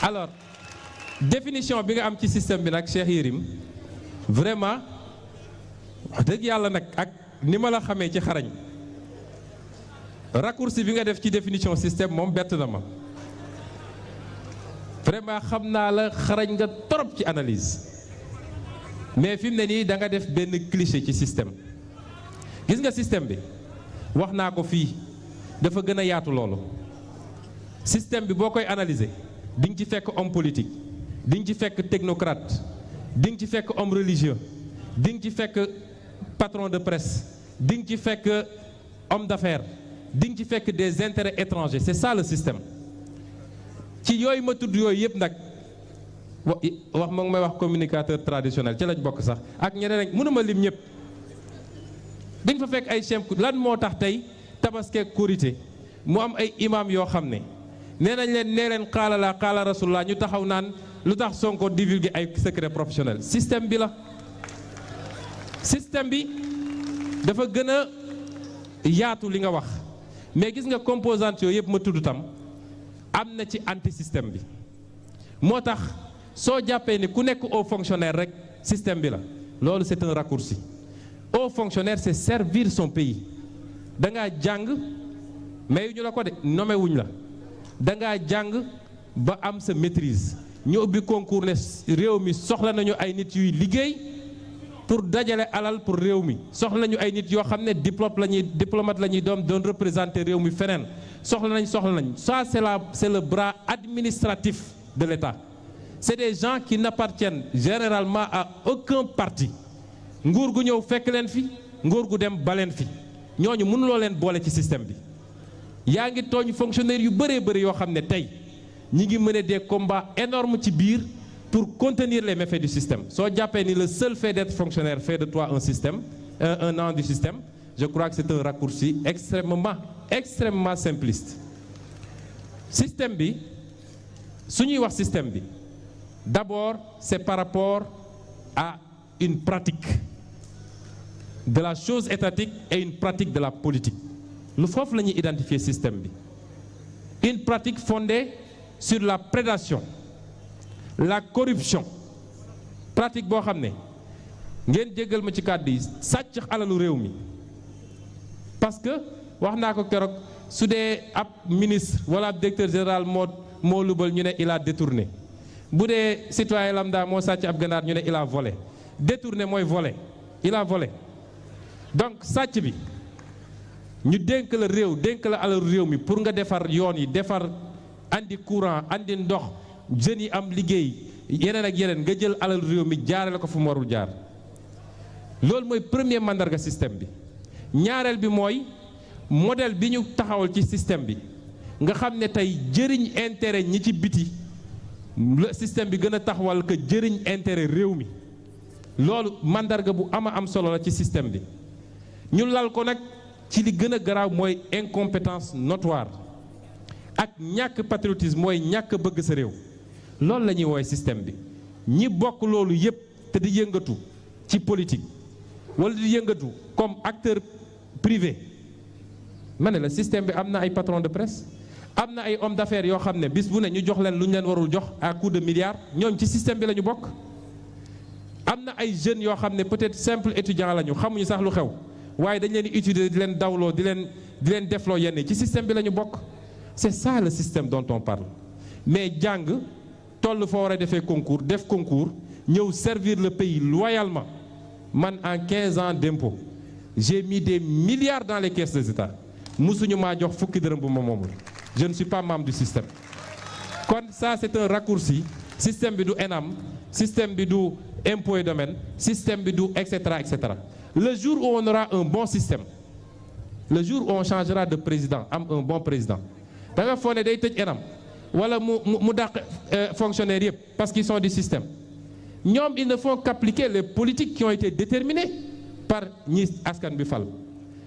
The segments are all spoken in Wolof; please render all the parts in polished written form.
alors définition bi nga am ci système bi nag Cheikh Yérim vraiment wax dëgg yàlla nag ak ni ma la xamee ci xarañ raccourci bi nga def ci définition système moom bett na ma vraiment xam naa la xarañ nga trop ci analyse mais fi mu ne nii da nga def benn cliché ci système gis nga système bi wax naa ko fii dafa gën a yaatu loolu système bi boo koy analyser di nga ci fekk homme politique di nga ci fekk technocrate di nga ci fekk homme religieux di nga ci fekk patron de presse di nga ci fekk homme d'affaires di nga ci fekk des intérêts étrangers c'est ça le système ci yooyu ma tudd yooyu yëpp nag wax ma ngi may wax communicateur traditionnel ci lañ bokk sax ak ñeneen rek mënuma lim ñëpp dañ fa fekk ay chef lan moo tax tey tabaski korité mu am ay imam yoo xam ne nee nañ leen nee leen xaala laa xaala rasulullah ñu taxaw naan lu tax Sonko divulguer ay secret professionnel système bi la système bi dafa gën a yaatu li nga wax mais gis nga composante yooyu yëpp ma tudd tam am na ci anti système bi moo tax soo jàppee ni ku nekk haut fonctionnaire rek système bi la loolu c'est un raccourci haut fonctionnaire c'est servir son pays da ngaa jàng mais ñu la ko de nommé wuñ la da ngaa jàng ba am sa maîtrise ñu ubbi concours ne réew mi soxla nañu ay nit yuy liggéey pour dajale alal pour réew mi soxla nañu ay nit yoo xam ne diplomate la ñuy doon représenter réew mi feneen soxla nañ ça c'est le bras administratif de l'État c'est des gens qui n'appartiennent généralement à aucun parti nguur gu ñëw fekk leen fi nguur gu dem baleen fi ñooñu mënuloo leen boole ci système bi yaa ngi tooñ fonctionnaires yu bëree bëri yoo xam ne tey ñi ngi mener des combats énormes ci biir pour contenir les méfaits du système soo jàppee ni le seul fait d'être fonctionnaire fait de toi un système un an du système je crois que c'est un raccourci extrêmement simpliste système bi su ñuy wax système bi d'abord c'est par rapport à une pratique de la chose étatique et une pratique de la politique lu foofu la ñuy identifier système bi une pratique fondée sur la prédation la corruption pratique boo xam ne ngeen jéggal ma ci kàddu yi sàcc alalu réew mi parce que wax naa ko keroog su dee ab ministre wala ab directeur général moo lubal ñu ne il a détourné bu dee citoyen lambda moo sàcc ab ganaar ñu ne il a volé détourné mooy volé il a volé donc sàcc bi ñu dénk la réew dénk la alalu réew mi pour nga defar yoon yi defar andi courant andi ndox jeunes yi am liggéey yeneen ak yeneen nga jël alalu réew mi jaarale ko fu mu warul jaar loolu mooy premier mandarga système bi ñaareel bi mooy modèle bi ñu taxawal ci système bi nga xam ne tey jëriñ intérêt ñi ci biti le système bi gën a taxawal que jëriñ intérêt réew mi loolu mandarga bu am solo la ci système bi ñu lal ko nag ci li gën a garaaw mooy incompétence notoire ak ñàkk patriotisme mooy ñàkk bëgg sa réew loolu la ñuy woowee système bi ñi bokk loolu yépp te di yëngatu ci politique wala di yëngatu comme acteur privé ma ne la système bi am na ay patron de presse am na ay hommes d'affaires yoo xam ne bis bu ne ñu jox leen lu ñu leen warul jox à coup de milliards ñooñ ci système bi la ñu bokk am na ay jeunes yoo xam ne peut-être simple étudiant la ñu xamuñu sax lu xew waaye dañ leen di utiliser di leen dawloo di leen defloo yenn ci système bi la ñu bokk c'est ça le système dont on parle mais jàng toll foo war a defee concours def concours ñëw servir le pays loyalement man en 15 ans d'impôt j'ai mis des milliards dans les caisses des États musuñu maa jox fukki dërëm bu ma moomul je ne suis pas membre du système kon ça c'est un raccourci système bi du ENAM système bi du impôt et domaine système bi du etc. Le jour où on aura un bon système le jour où on changera de président am un bon président da nga foog ne day tëj ENAM wala mu dàq fonctionnaires yëpp parce qu'ils sont du système ñoom ils ne font qu'appliquer les politiques qui ont été déterminées par ñi askan bi fal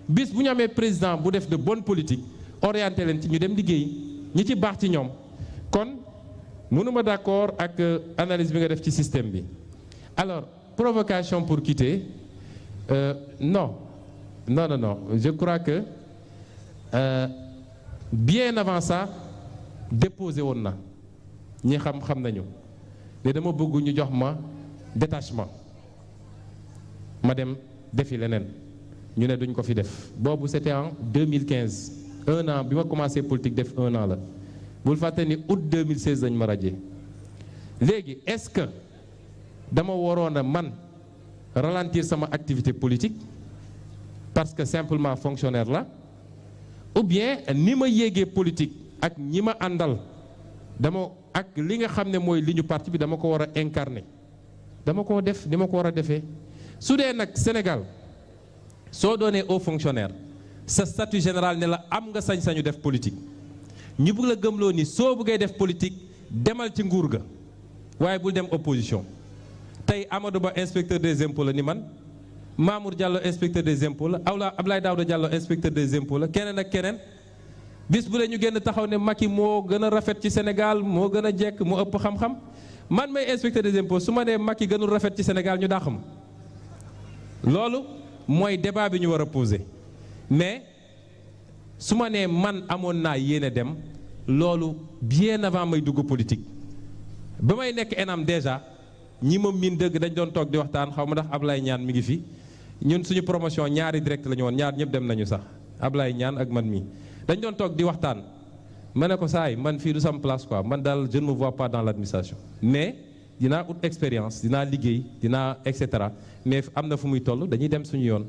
bis bu ñu amee président bu def de bonne politique orienté leen ci ñu dem liggéey ñi ci baax ci ñoom kon mënuma d'accord ak analyse bi nga def ci système bi alors provocation pour quitter non je crois que bien avant ça déposé woon na ñi xam nañu ne dama bëgg ñu jox ma détachement ma dem defi leneen ñu ne duñ ko fi def boobu c'était en 2015 un an bi ma commencé politique def un an la bul fàtte ni août 2016 dañ ma radié léegi est-ce que dama waroon a man ralentir sama activité politique parce que simplement fonctionnaire la ou bien ni ma yéegee politique ak ñi ma àndal dama ak li nga xam ne mooy li ñu parti bi dama ko war a incarner dama koo def ni ma ko war a defee su dee nag Sénégal soo doonee haut fonctionnaire sa statut général ne la am nga sañ-sañu def politique ñu bëgg la gëmloo ni soo bëggee def politique demal ci nguur ga waaye bul dem opposition tey Amadou Ba inspecteur des impôts la ni man Mamour Diallo inspecteur des impôts la Abdoulaye Daouda Diallo inspecteur des impôts la keneen ak keneen bis bu la ñu génn taxaw ne Macky moo gën a rafet ci Sénégal moo gën a jekk moo ëpp xam-xam man may inspecteur des impôts su ma nee Macky gënul rafet ci Sénégal ñu dàq ma loolu mooy débat bi ñu war a poser mais su ma nee man amoon naa yéene dem loolu bien avant may dugg politique ba may nekk ENAM déjà ñi ma miin dëgg dañ doon toog di waxtaan xaw ma ndax Ablaye Niane mi ngi fi ñun suñu promotion ñaari direct la ñu woon ñaar ñëpp dem nañu sax Ablaye Niane ak man mii dañ doon toog di waxtaan ma ne ko saay man fii du sam place quoi man daal je ne me vois pas dans l'administration mais dinaa ut expérience dinaa liggéey dinaa et cetera mais am na fu muy toll dañuy dem suñu yoon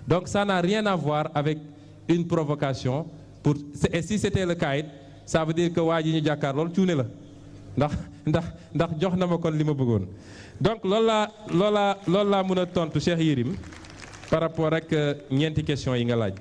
donc ça n'a rien à voir avec une provocation pour et si c'était le cas it ça veut dire que waa ji ñu jàkkaar loolu cuune la ndax jox na ma kon li ma bëggoon donc loolu laa mën a tontu Cheikh Yérim par rapport ak ñeenti question yi nga laaj.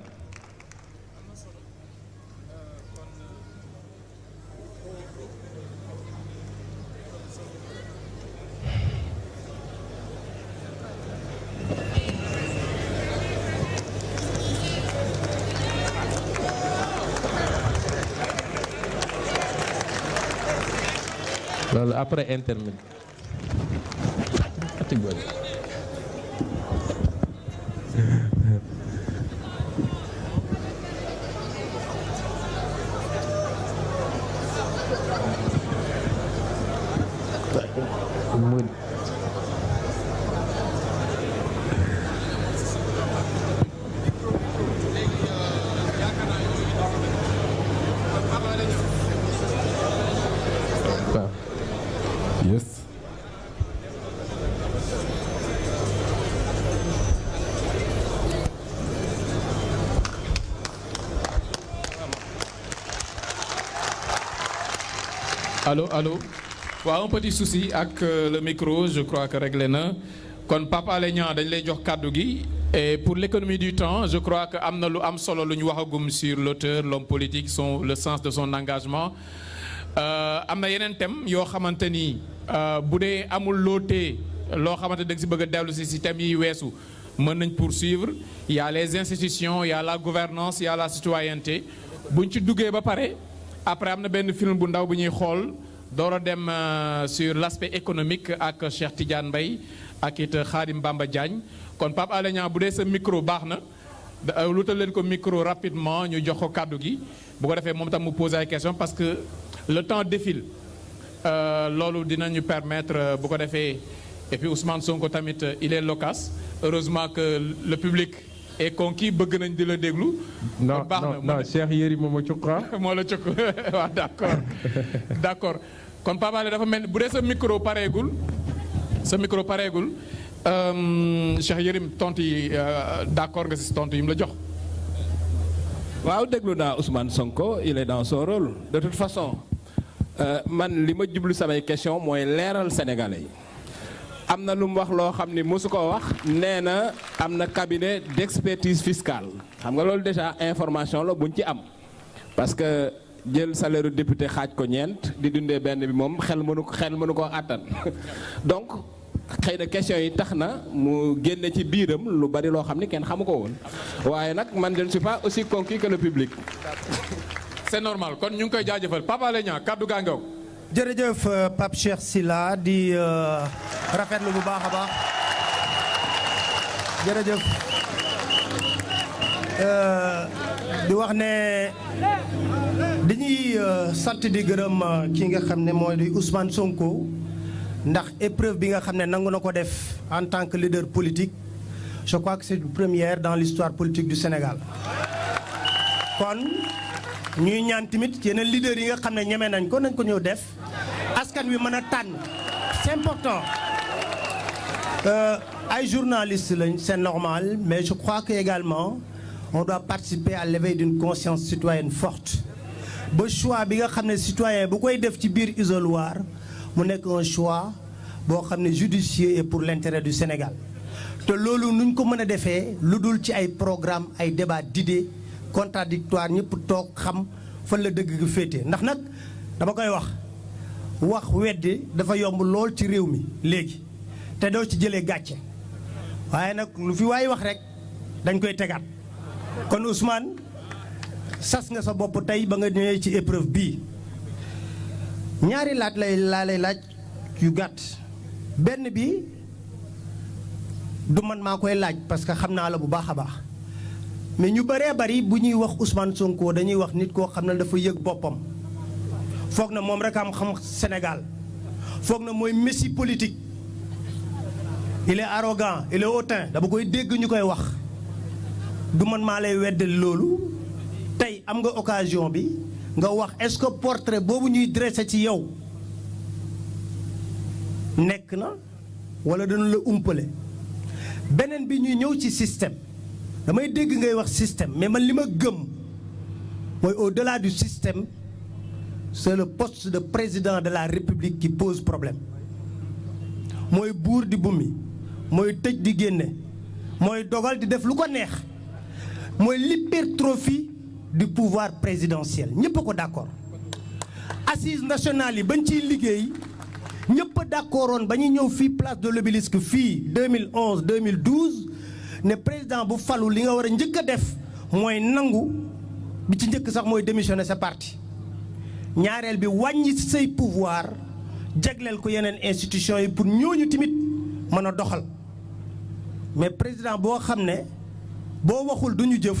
loolu après intermède. Yes. Allô. waaw un petit souci ak le micro je crois que réglé na kon Pape Alé Niang dañ lay jox kàddu gi et pour l'économie du temps je crois que am na lu am solo lu ñu waxagum sur l'auteur l'homme politique le sens de son engagement am na yeneen thème yoo xamante ni bu dee amul lootee loo xamante da nga si bëgg a dellu si thème yi weesu mën nañ poursuivre il y a les institutions il y a la gouvernance il y a la citoyenneté buñ ci duggee ba pare après am na benn film bu ndaw bu ñuy xool door a dem sur l'aspect économique ak Cheikh Tidiane Mbaye ak it Khadim Bamba Diagne kon Pape Alé Niang bu dee sa micro baax na lutal leen ko micro rapidement ñu jox ko kàddu gi bu ko defee moom tam mu poser ay questions parce que le temps défile loolu dinañu permettre bu ko defee et puis Ousmane Sonko tamit il est loquace heureusement que le public est conquis bëgg nañ di la déglu. non Cheikh Yérim moom moo la cukk waaw d'accord kon Pape Alé dafa mel ni bu dee sa micro pareegul Cheikh Yérim tontu yi d'accord nga si tontu yi mu la jox. waaw déglu naa Ousmane Sonko il est dans son rôle de toute façon man li ma jublu samay question mooy leeral sénégalais yi am na lu mu wax loo xam ni mosu ko wax nee na am na cabinet d'expertise fiscale xam nga loolu déjà information la buñ ci am parce que jël salaire député xaaj ko ñeent di dundee benn bi moom xel mënu koo àttan donc xëy na question yi tax na mu génne ci biiram lu bari loo xam ni kenn xamu ko woon waaye nag man je ne suis pas aussi conquis que le public. c'est normal kon ñu ngi koy jaajëfal Pape Alé Niang kaddu gaa ngaw. jërëjëf Pape Cheikh Sylla di rafetlu bu baax a baax jërëjëf di wax ne dañuy sant di gërëm ki nga xam ne mooy di Ousmane Sonko ndax épreuve bi nga xam ne nangu na ko def en tant que leader politique je crois que c'est une première dans l'histoire politique du Sénégal. kon ñuy ñaan tamit yeneen leader yi nga xam ne ñeme nañ ko ñëw def askan wi mën a tànn c'est important. ay journalistes lañ c'est normal mais je crois que également on doit participer à l'éveil d'une conscience citoyenne forte ba choix bi nga xam ne citoyen bu koy def ci biir isoloir mu nekk un choix boo xam ne judicieux et pour l'intérêt du Sénégal te loolu nuñ ko mën a defee lu dul ci ay programme ay débat d'idées contradictoire ñëpp toog xam fan la dëgg gi féete ndax nag dama koy wax weddi dafa yomb lool ci réew mi léegi te doo ci jëlee gàcce waaye nag lu fi waay wax rek dañ koy tegaat kon Ousmane sas nga sa bopp tey ba nga ñëwee ci épreuve bii ñaari laa lay laaj yu gàtt benn bi du man maa koy laaj parce que xam naa la bu baax a baax mais ñu bëree bari bu ñuy wax Ousmane Sonko dañuy wax nit koo xam ne dafa yëg boppam foog na moom rek am xam Sénégal foog na mooy messie politique il est arrogant il est hautain dama koy dégg ñu koy wax du man maa lay weddal loolu tey am nga occasion bi nga wax est-ce que portrait boobu ñuy dressé ci yow nekk na wala dañu la umpale beneen bi ñuy ñëw ci système damay dégg ngay wax système mais man li ma gëm mooy au-delà du système c'est le poste de président de la République qui pose problème mooy buur di bumi mooy tëj di génne mooy dogal di def lu ko neex mooy l'hypertrophie du pouvoir présidentiel ñëpp a ko d'accord assises nationales yi bañ ciy liggéey ñëpp a d'accordoon ba ñu ñëw fii place de l'Obélisque fii 2011 2012 ne président bu falu li nga war a njëkk a def mooy nangu bi ci njëkk sax mooy démissionner sa parti ñaareel bi wàññi say pouvoir jagleel ko yeneen institutions yi pour ñooñu tamit mën a doxal mais président boo xam ne boo waxul duñu jëf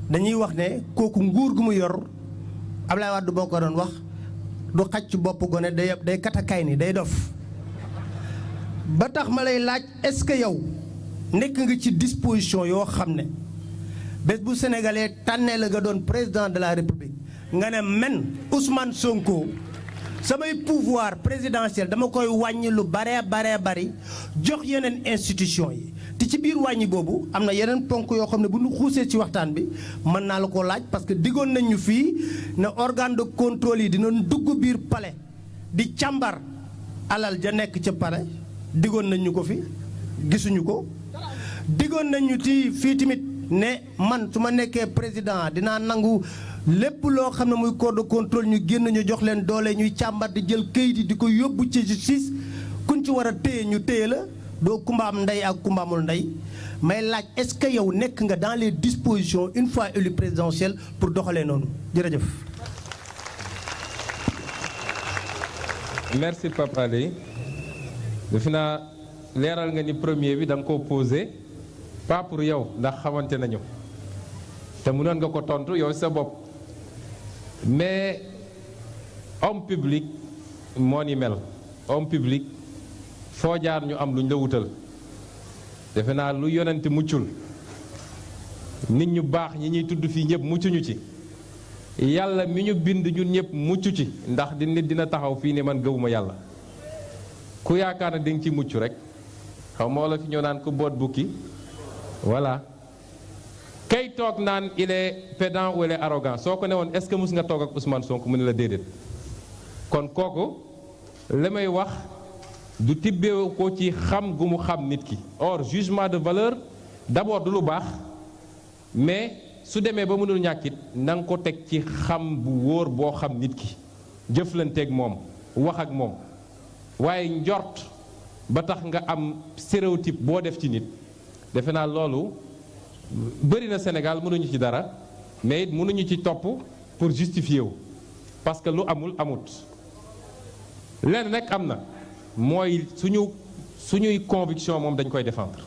dañuy wax ne kooku nguur gu mu yor Ablaye Wade boo ko doon wax du xaj ci bopp gone day katakay ni day dof ba tax ma lay laaj est-ce que yow nekk nga ci disposition yoo xam ne bés bu sénégalais tànnee la nga doon président de la République nga ne men Ousmane Sonko samay pouvoir présidentiel dama koy wàññi lu bari jox yeneen institution yi te ci biir wàññi boobu am na yeneen ponk yoo xam ne bu ñu xuusee ci waxtaan bi mën naa la ko laaj parce que diggoon nañ ñu fii ne organe de contrôle yi dinañ dugg biir palais di càmbar alal ja nekk ca palais diggoon nañ ñu ko fi gisuñu ko diggoon nañ ñu ci fii tamit ne man su ma nekkee président dinaa nangu lépp loo xam ne muy corps de contrôle ñu génn ñu jox leen doole ñuy càmbar di jël kayit yi di ko yóbbu ci justice kuñ ci war a téye ñu téye la doo kumbaam ndey ak kumbaamul ndey may laaj est-ce que yow nekk nga dans les dispositions une fois élu présidentiel pour doxalee noonu jërëjëf. merci Pape Alé defe naa leeral nga ni premier bi da nga koo posé pas pour yow ndax xamante nañu te mënoon nga ko tontu yow sa bopp mais homme public moo ni mel homme public foo jaar ñu am luñ la wutal defe naa lu yonent muccul nit ñu baax ñi ñuy tudd fii ñëpp muccuñu ci yàlla mi ñu bind ñun ñëpp mucc ci ndax di nit dina taxaw fii ne man gëwuma yàlla ku yaakaar na dinga ci mucc rek xaw moo la fi ñëw naan ku boot bukki voilà kay toog naan il est pédant ou il est arrogant soo ko ne woon est-ce que mus nga toog ak Ousmane Sonko mu ne la déedéet kon kooku li may wax du tibbeewu ko ci xam gu mu xam nit ki or jugement de valeur d'abord du lu baax mais su demee ba mënul ñàkkit na nga ko teg ci xam bu wóor boo xam nit ki jëflanteeg moom wax ak moom waaye njort ba tax nga am stéréotype boo def ci nit defe naa loolu bëri na Sénégal mënuñu ci dara mais it mënuñu ci topp pour justifier wu parce que lu amul amut lenn nekk am na mooy suñuy conviction moom dañ koy défendre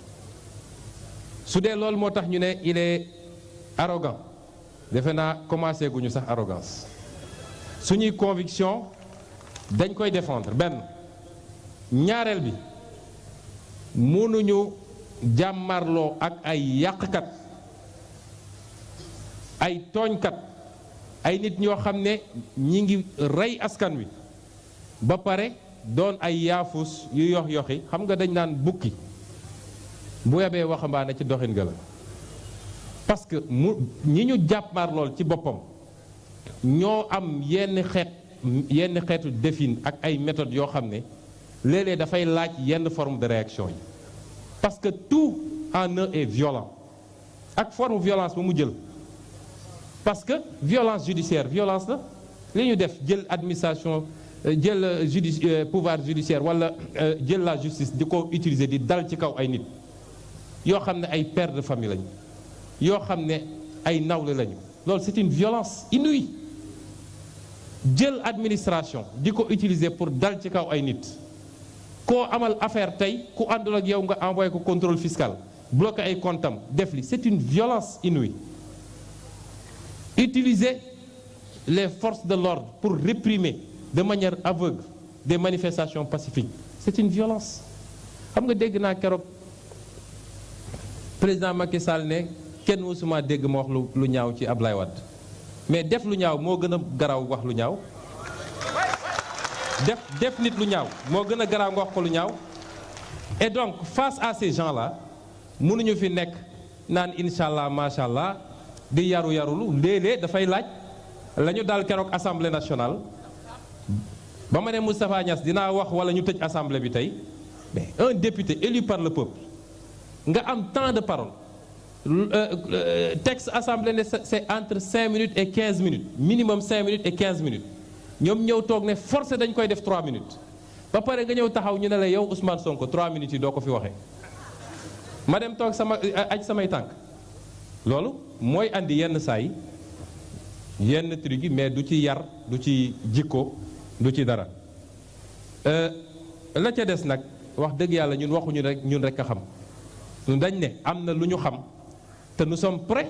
su dee loolu moo tax ñu ne il est arrogant defe naa commencé guñu sax arrogance suñuy conviction dañ koy défendre benn ñaareel bi mënuñu jàmmarloo ak ay yàqkat ay tooñkat ay nit ñoo xam ne ñi ngi rey askan wi ba pare doon ay yaafus yu yox yoxi xam nga dañ naan bukki bu yebee waxambaane ci doxin ga la parce que ñi ñu jàppar lool ci boppam ñoo am yenn xeetu défin ak ay méthodes yoo xam ne léeg-léeg dafay laaj yenn forme de réaction yi parce que tout en eux est violent ak forme violence ba mu jël parce que violence judiciaire violence la li ñu def jël administration jël pouvoir judiciaire wala jël la justice di ko utiliser di dal ci kaw ay nit yoo xam ne ay pères de famille lañu yoo xam ne ay nawle lañu loolu c'est une violence inouïe jël administration di ko utiliser pour dal ci kaw ay nit koo amal affaire tey ku àndul ak yow nga envoyé ko contrôle fiscal bloqué ay comptam def li c'est une violence inouïe utiliser les forces de l'ordre pour réprimer de manière aveugle des manifestations pacifiques c'est une violence xam nga dégg naa keroog président Macky Sall ne kenn musuma dégg ma wax lu ñaaw ci Ablaye Wade mais def lu ñaaw moo gën a garaaw wax lu ñaaw def nit lu ñaaw moo gën a garaaw nga wax ko lu ñaaw et donc face à ces gens-là mënuñu fi nekk naan incha allah macha allah di yarulu léeg-léeg dafay laaj la ñu daal keroog assemblée nationale ba ma ne Moustapha Niass dinaa wax wala ñu tëj assemblée bi tey mais un député élu par le peuple nga am temps de parole texte assemblée ne c'est entre 5 minutes et 15 minutes minimum 5 minutes et 15 minutes ñoom ñëw toog ne forcé dañ koy def 3 minutes ba pare nga ñëw taxaw ñu ne la yow Ousmane Sonko 3 minutes yi doo ko fi waxee ma dem toog samay tànk loolu mooy andi yenn saa yi yenn truc yi mais du ci yar du ci jikko du ci dara la ca des nag wax dëgg yàlla ñun waxuñu rek ñun rek a xam ñun dañ ne am na lu ñu xam te nous sommes prêts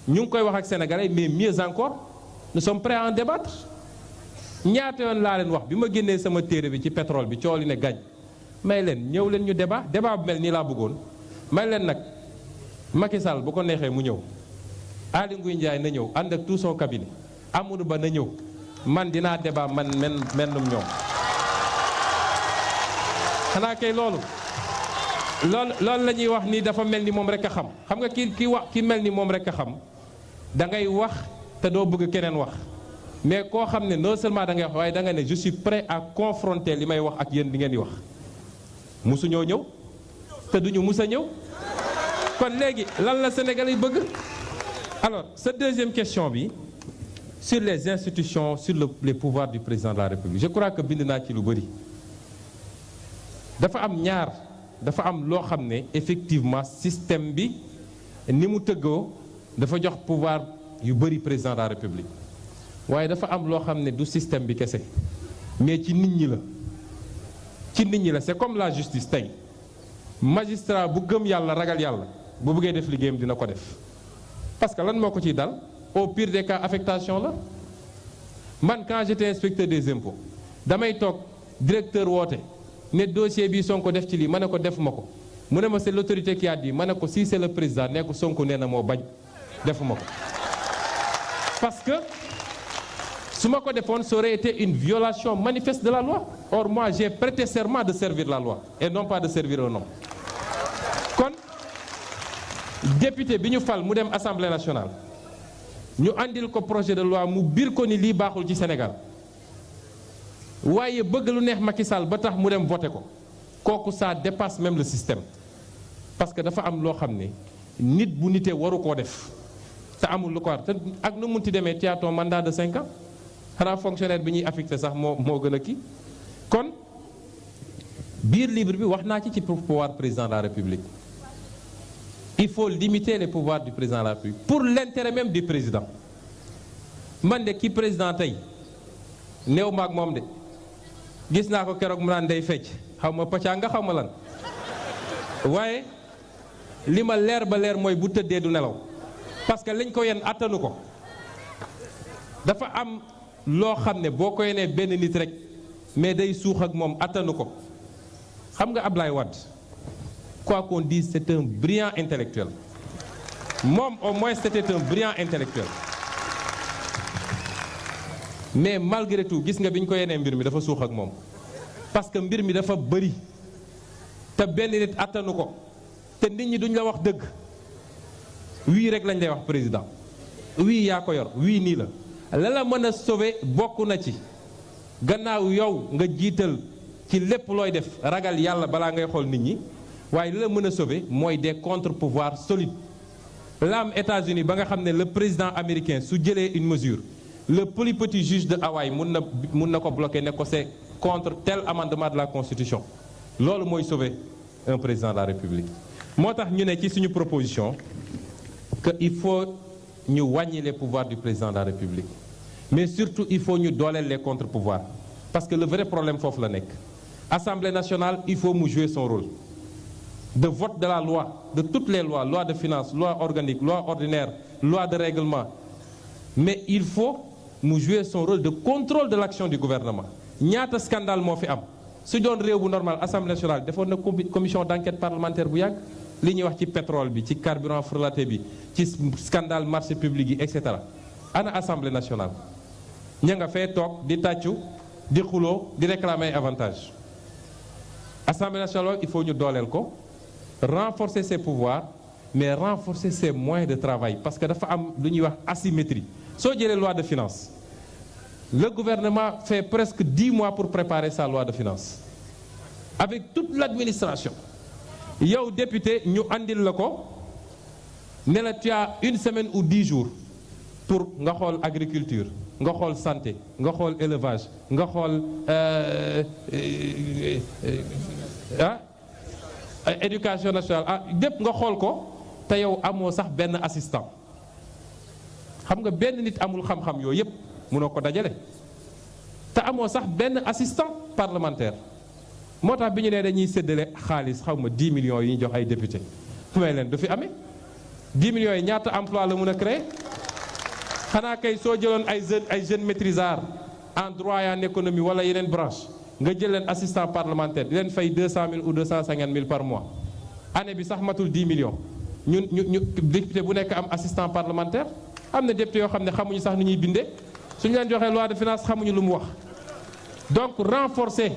ñu ngi koy wax ak sénégalais mais mieux encore nous sommes prêts à en débattre ñaata yoon laa leen wax bi ma génnee sama téere bi ci pétrole bi coow li ne gañ may leen ñëw leen ñu débat bu mel nii laa bëggoon may leen nag Macky Sall bu ko neexee mu ñëw Aly Ngouille Ndiaye na ñëw ànd ak tout son cabinet Amadou Ba na ñëw man dinaa débat man mennum ñoom xanaa kay loolu la ñuy wax ni dafa mel ni moom rek a xam nga ki mel ni moom rek a xam da ngay wax te doo bëgg keneen wax mais koo xam ne non seulement da ngay wax waaye da nga ne je suis prêt à confronter li may wax ak yéen di ngeen di wax musuñoo ñëw te duñu mus a ñëw kon léegi lan la Sénégal yi bëgg alors sa deuxième question bi sur les institutions sur les pouvoirs du président de la République je crois que bind naa ci lu bëri dafa am loo xam ne effectivement système bi ni mu tëggoo dafa jox pouvoir yu bëri président de la République waaye dafa am loo xam ne du système bi kese mais ci nit ñi la c'est comme la justice tey magistrat bu gëm yàlla ragal yàlla bu bëggee def liggéeyam dina ko def parce que lan moo ko ciy dal au pire des cas affectation la man quand j'étais inspecteur des impôts damay toog directeur woote ne dossier bi Sonko def ci lii ma ne ko defuma ko mu ne ma c'est l'autorité qui a dit ma ne ko si c'est le président ne ko Sonko nee na moo bañ defuma ko parce que su ma ko defoon ça aurait été une violation manifeste de la loi or moi j'ai prêté serment de servir la loi et non pas de servir un homme kon député bi ñu fal mu dem assemblée nationale ñu andil ko projet de loi mu biir ko ni lii baaxul ci Sénégal waaye bëgg lu neex Macky Sall ba tax mu dem voté ko kooku ça dépasse même le système parce que dafa am loo xam ne nit bu nitee waru koo def te amul lu ko war te ak nu munti demee tu as ton mandat de 5 ans xanaa fonctionnaire bi ñuy affecté sax moo gën a kii kon biir livre bi wax naa ci pouvoir président de la République il faut limiter les pouvoirs du président de la République pour l'intérêt même du président man de ki président tey néew maag moom de gis naa ko keroog mu naan day fecc xaw ma pacaa nga xaw ma lan waaye li ma leer ba leer mooy bu tëddee du nelaw parce que lañ ko yenn attanu ko. dafa am loo xam ne boo ko yenee benn nit rek mais day suux ak moom attanu ko. xam nga Ablaye Wade quoi qu'on dise c'est un brillant intellectuel moom au moins c'était un brillant intellectuel mais malgré tout gis nga bi ñu ko yenee mbir mi dafa suux ak moom parce que mbir mi dafa bëri te benn nit attanu ko te nit ñi duñ la wax dëgg wii rek lañ lay wax président wii yaa ko yor wii nii la la mën a sauver bokk na ci gannaaw yow nga jiital ci lépp looy def ragal yàlla balaa ngay xool nit ñi waaye li la mën a sauver mooy des contre-pouvoirs solides la am États-Unis ba nga xam ne le président américain su jëlee une mesure le plus petit juge de Hawaï mun na ko bloquer ne ko c'est contre tel amendement de la Constitution loolu mooy sauver un président de la République moo tax ñu ne ci suñu proposition que il faut ñu wàññi les pouvoirs du président de la République mais surtout il faut ñu dooleel les contre-pouvoirs parce que le vrai problème foofu la nekk Assemblée nationale il faut mu jouer son rôle de vote de la loi de toutes les lois loi de finances loi organique loi ordinaire loi de règlement mais il faut mu jouer son rôle de contrôle de l'action du gouvernement ñaata scandale moo fi am su doon réew bu normal Assemblée nationale defoon na commission d'enquête parlementaire bu yàgg li ñuy wax ci pétrole bi ci carburant frelaté bi ci scandale marché public yi etc. ana Assemblée nationale ña nga fee toog di tàccu di xuloo di réclamer avantage Assemblée nationale il faut ñu dooleel ko renforcer ses pouvoirs mais renforcer ses moyens de travail parce que dafa am lu ñuy wax asymétrie soo jëlee loi de finances le gouvernement fait presque 10 mois pour préparer sa loi de finances avec toute l'administration yow député ñu andil la ko ne la tu as 1 semaine ou 10 jours pour nga xool agriculture nga xool santé nga xool élevage nga xool éducation nationale lépp nga xool ko te yow amoo sax benn assistant xam nga benn nit amul xam-xam yooyu yëpp mënoo ko dajale te amoo sax benn assistant parlementaire moo tax bi ñu nee dañuy séddale xaalis xaw ma 10 millions yi ñu jox ay député fu may leen du fi amee 10 millions yi ñaata emploi la mën a créer xanaa kay soo jëloon ay jeunes maîtrisards en droit et en économie wala yeneen branche nga jël leen assistant parlementaire di leen fay 200 000 ou 250 000 par mois année bi sax matul 10 millions ñu député bu nekk am assistant parlementaire am na député yoo xam ne xamuñu sax nu ñuy bindee suñu leen joxee loi de finance xamuñu lu mu wax donc renforcer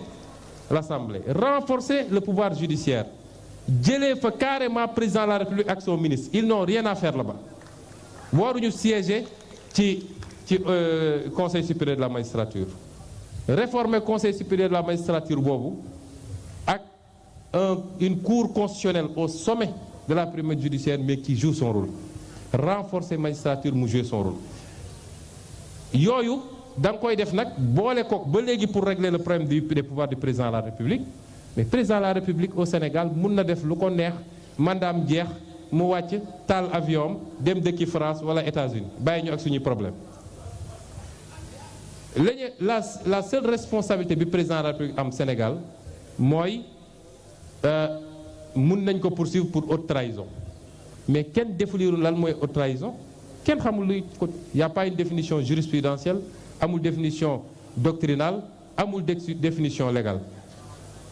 l'Assemblée renforcer le pouvoir judiciaire jëlee fa carrément président de la République ak son ministre ils n'ont rien à faire là-bas waruñu siéger ci conseil supérieur de la magistrature réformer conseil supérieur de la magistrature boobu ak une cour constitutionnelle au sommet de la primature judiciaire mais qui joue son rôle renforcer magistrature mu jouer son rôle yooyu da nga koy def nag boole ko ba léegi pour régler le problème des pouvoirs du président de la République mais président de la République au Sénégal mun na def lu ko neex mandaam jeex mu wàcc taal avion dem dëkki France wala États-Unis bàyyi ñu ak suñuy problème la seule responsabilité bi président de la République am Sénégal mooy mun nañ ko poursuivre pour haute trahison mais kenn définiru lan mooy haute trahison kenn xamul luy ko y a pas une définition jurisprudentielle amul définition doctrinale amul définition légale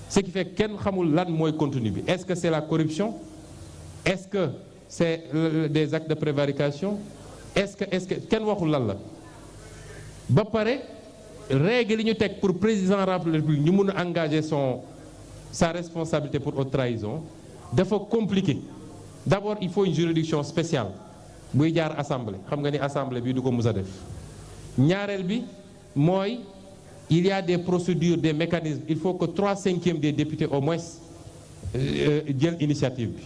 ce qui fait kenn xamul lan mooy contenu bi est-ce que c'est la corruption est-ce que c'est des actes de prévarication est-ce que kenn waxul lan la ba pare règle yi ñu teg pour président de la République ñu mun a engager sa responsabilité pour haute trahison dafa compliqué d'abord il faut une juridiction spéciale buy jaar assemblée xam nga ni assemblée bi du ko mus a def ñaareel bi mooy il y a des procédures des mécanismes il faut que 3/5 des députés au moins jël initiative bi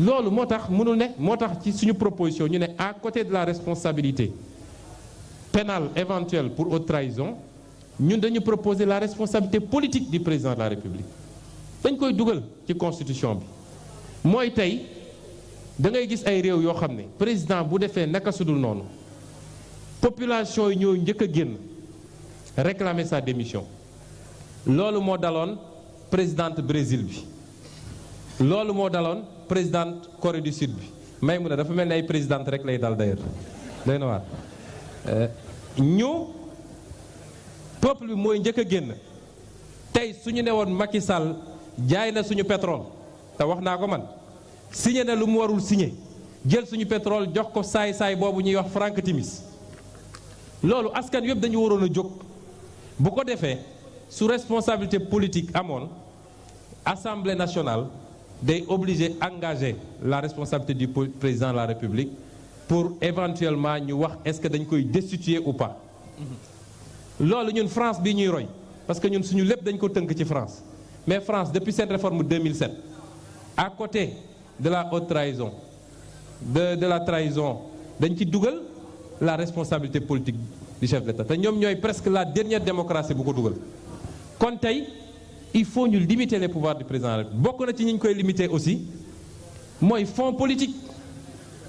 loolu moo tax mënul ne moo tax ci suñu proposition ñu ne à côté de la responsabilité pénale éventuelle pour haute trahison ñun dañu proposer la responsabilité politique du président de la République dañ koy dugal ci constitution bi mooy tey da ngay gis ay réew yoo xam ne président bu defee naka sudul noonu population yi ñoo njëkk a génn réclamer sa démission loolu moo daloon présidente Brésil bi loolu moo daloon présidente Corée du Sud bi may mun a dafa mel ni ay présidente rek lay dal d'ailleurs doy na waar ñu peuple bi mooy njëkk a génn tey suñu ne woon Macky Sall jaay na suñu pétrole te wax naa ko man signé na lu mu warul signé jël suñu pétrole jox ko saay-saay boobu ñuy wax Frank Timis loolu askan yëpp dañu waroon a jóg bu ko defee su responsabilité politique amoon Assemblée nationale day obligé engager la responsabilité du président de la République pour éventuellement ñu wax est-ce que dañ koy destituer ou pas loolu ñun France bii ñuy roy parce que ñun suñu lépp dañ ko tënk ci France mais France depuis cette réforme 2007 à côté de la haute trahison de la trahison dañ ci dugal la responsabilité politique du chef de l'État te ñoom ñooy presque la dernière démocratie bu ko dugal kon tey il faut ñu limiter les pouvoirs du président rek bokk na ci ñi ñu koy limiter aussi mooy fonds politique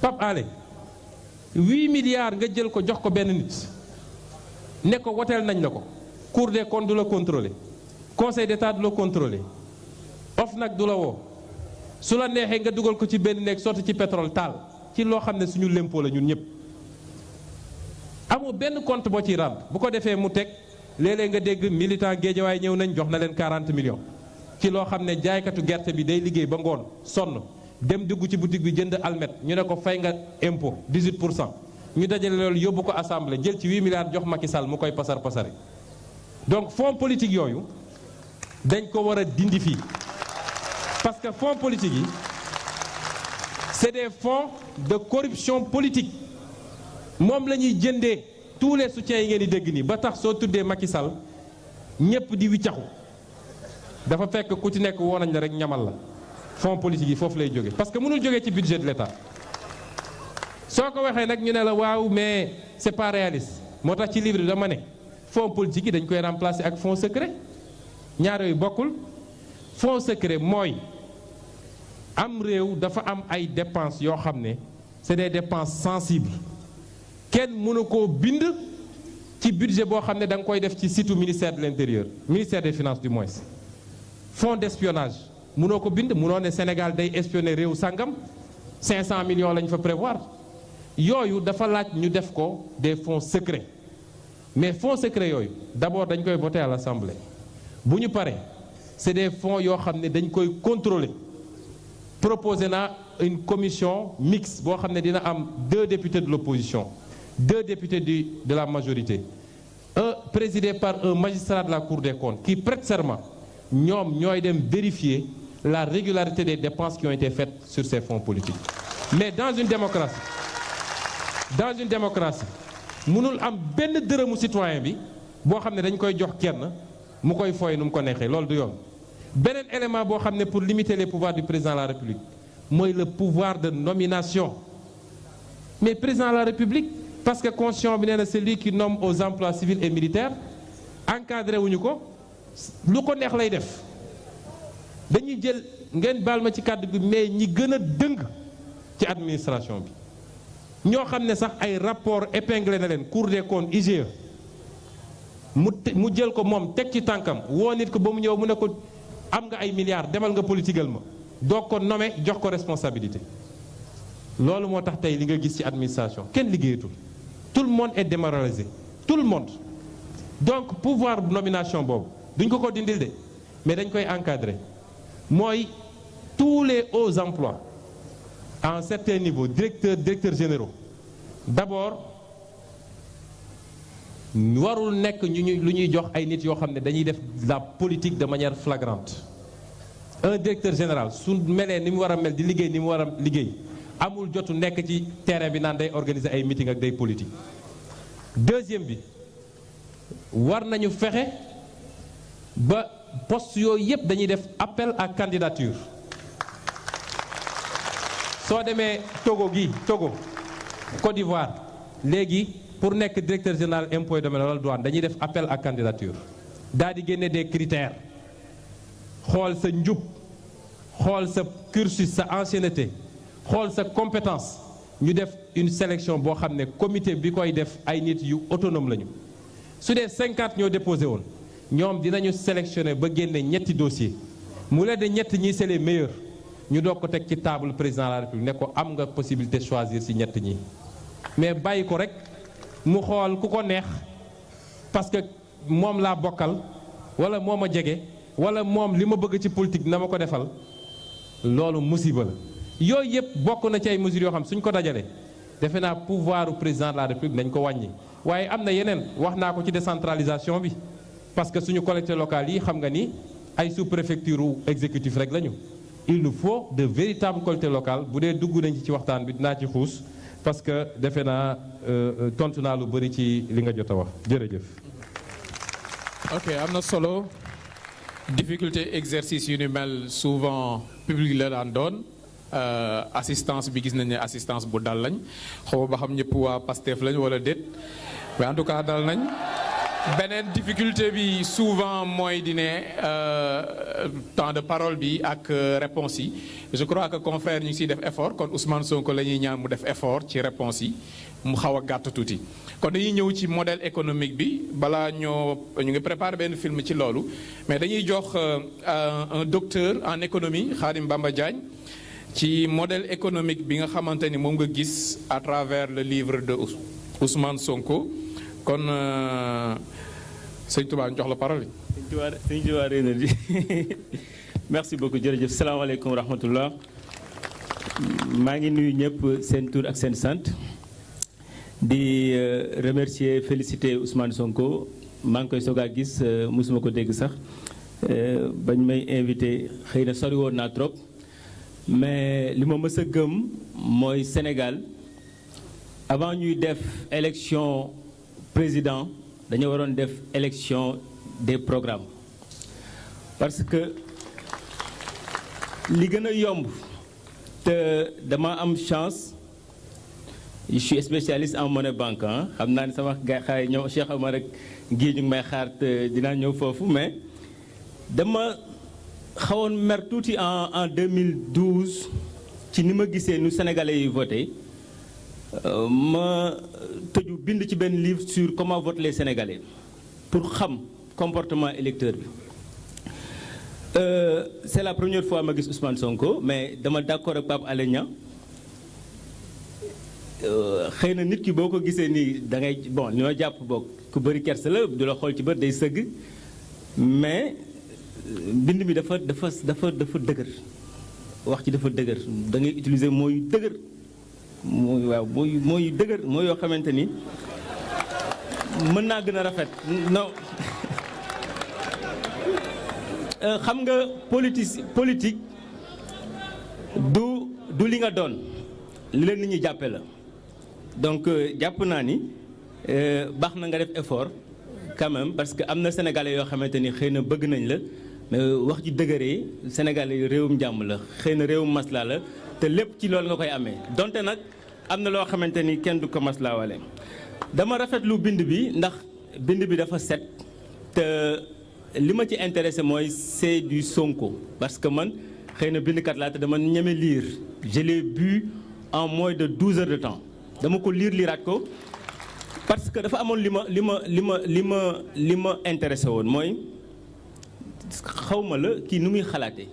Pape Alé 8 milliards nga jël ko jox ko benn nit ne ko woteel nañ la ko Cour des comptes du la contrôler Conseil d'État du la contrôler OFNAC du la woo su la neexee nga dugal ko ci benn néeg sotti ci pétrole taal ci loo xam ne suñu lempo la ñun ñëpp amoo benn compte boo ciy rendre bu ko defee mu teg léeg-léeg nga dégg militant Guédiawaye ñëw nañ jox na leen 40 millions ci loo xam ne jaaykatu gerte bi day liggéey ba ngoon sonn dem dugg ci boutique bi jënd almet ñu ne ko fay nga impôt 18% ñu dajale loolu yóbbu ko assemblée jël ci 8 milliards jox Macky Sall mu koy pasar pasare donc fonds politique yooyu dañ ko war a dindi fii parce que fonds politique yi c'est des fonds de corruption politique moom la ñuy jëndee tous les soutiens yi ngeen di dégg nii ba tax soo tuddee Macky Sall ñëpp di wiccaxu dafa fekk ku ci nekk woo nañ la rek ñamal la fonds politique yi foofu lay jóge parce que mënul jógee ci budget de l'État soo ko waxee nag ñu ne la waaw mais c'est pas réaliste moo tax ci livre bi dama ne fonds politique yi dañ koy remplacer ak fonds secret ñaar yooyu bokkul fonds secret mooy am réew dafa am ay dépenses yoo xam ne c'est des dépenses sensibles kenn mënu koo bind ci budget boo xam ne da nga koy def ci site ministère de l'intérieur ministère des finances du moins fonds d'espionnage mënoo ko bind mënoo ne Sénégal day espionner réew sàngam 500 millions lañ fa prévoir yooyu dafa laaj ñu def ko des fonds secrets mais fonds secrets yooyu d'abord dañ koy voter à l'Assemblée bu ñu paree c'est des fonds yoo xam ne dañ koy contrôler proposé na une commission mixte boo xam ne dina am 2 députés de l'opposition 2 députés de la majorité présidé par un magistrat de la Cour des comptes qui prête serment ñoom ñooy dem vérifier la régularité des dépenses qui ont été faites sur ces fonds politiques mais dans une démocratie mënul am benn dërëmu citoyen bi boo xam ne dañ koy jox kenn mu koy fooy nu mu ko neexee loolu du yoon beneen élément boo xam ne pour limiter les pouvoirs du président de la République mooy le pouvoir de nomination mais président de la République parce que constitution bi nee na c'est lui qui nomme aux emplois civils et militaires encadré wuñu ko lu ko neex lay def dañuy jël ngeen baal ma ci kàddu bi mais ñi gën a dëng ci administration bi ñoo xam ne sax ay rapport épinglé na leen Cour des comptes IGE mu jël ko moom teg ci tànkam woo nit ko ba mu ñëw mu ne ko am nga ay milliards demal nga politigal ma doog ko nommé jox ko responsabilité loolu moo tax tey li nga gis ci administration kenn liggéeyatul tout le monde est démoralisé tout le monde donc pouvoir nomination boobu duñ ko dindil de mais dañ koy encadrer mooy tous les hauts emplois à un certain niveau directeurs généraux d'abord warul nekk lu ñuy jox ay nit yoo xam ne dañuy def la politique de manière flagrante un directeur général su melee ni mu war a mel di liggéey ni mu war a liggéey amul jotu nekk ci terrain bi naan day organiser ay meeting ak day politique deuxième bi war nañu fexe ba poste yooyu yépp dañuy def appel à candidature soo demee Togo Côte d'Ivoire léegi pour nekk directeur général impôts et domaines wala douane dañuy def appel à candidature daal di génne des critères xool sa njub xool sa cursus sa ancienneté xool sa compétence ñu def une sélection boo xam ne comité bi koy def ay nit yu autonome lañu su dee 50 ñoo déposé woon ñoom dinañu sélectionner ba génne ñetti dossier mu leen de ñett ñi c'est les meilleurs ñu doog ko teg ci table président de la République ne ko am nga possibilité choisir ci ñett ñi mais bàyyi ko rek mu xool ku ko neex parce que moom laa bokkal wala moo ma jege wala moom li ma bëgg ci politique na ma ko defal loolu musiba la yooyu yëpp bokk na ci ay mesures yoo xam suñ ko dajalee defe naa pouvoiru président de la République nañ ko wàññi waaye am na yeneen wax naa ko ci décentralisation bi parce que suñu collectivités locales yi xam nga ni ay sous-préfecture u exécutif rek lañu il nous faut de véritables collectivités locales bu dee dugg nañ ci waxtaan bi dinaa ci xuus parce que defe naa tontu naa lu bëri ci li nga jot a wax jërëjëf. ok am na solo difficulté exercice yu ni mel souvent public la daan doon assistance bi gis nañ ne assistance bu dal lañ xaw ba xam ñëpp waa Pastef lañ wala déet mais en tout cas dal nañ. beneen difficulté bi souvent mooy di ne temps de parole bi ak réponse yi je crois que confrère ñu ngi siy def effort kon Ousmane Sonko la ñuy ñaan mu def effort ci réponse yi mu xaw a gàtt tuuti. kon dañuy ñëw ci modèle économique bi balaa ñu ngi préparé benn film ci loolu mais dañuy jox un docteur en économie Khadim Bamba Diagne ci modèle économique bi nga xamante ni moom nga gis à travers le livre de Ousmane Sonko. kon sëñ Touba ñu jox la parole. sëñ Touba réena di merci beaucoup jërëjëf salaamaaleykum wa rahmatullah maa ngi nuyu ñëpp seen tur ak seen sant di remercier féliciter Ousmane Sonko maa ngi koy soog a gis mosuma ko dégg sax bañ may invité xëy na sori woon naa trop mais li ma mës a gëm mooy Sénégal avant ñuy def élection président dañu waroon def élection des programmes parce que li gën a yomb te dama am chance je suis spécialiste en monnaie banque xam naa ne sama xaay ñoom Cheikh Omar rek gii ñu ngi may xaar te dinaa ñëw foofu mais dama xawoon mer tuuti en 2012 ci ni ma gisee nu Sénégalais yi voté ma tëju bind ci benn livre sur comment votent les Sénégalais pour xam comportement électeur bi c'est la première fois ma gis Ousmane Sonko mais dama d'accord ak Pape Alé Niang xëy na nit ki boo ko gisee nii da ngay bon li ma jàpp boog ku bëri kersa la du la xool ci bët day sëgg mais bind mi dafa dëgër wax ci dafa dëgër da ngay utiliser mooy dëgër mooy waaw mooy dëgër mooy yoo xamante ni mën naa gën a rafet non xam nga politique du li nga doon li leen nit ñi jàppe la donc jàpp naa ni baax na nga def effort quand même parce que am na sénégalais yoo xamante ni xëy na bëgg nañ la mais wax ji dëgëree sénégalais réewum jàmm la xëy na réewum masla la te lépp ci loolu nga koy amee donte nag am na loo xamante ni kenn du ko maslaawale dama rafetlu bind bi ndax bind bi dafa set te li ma ci intéressé mooy c'est du Sonko parce que man xëy na bindkat laa te dama ñeme lire je l'ai bu en moins de 12 heures de temps dama ko liiraat ko parce que dafa amoon li ma intéressé woon mooy xawma la kii nu muy xalaate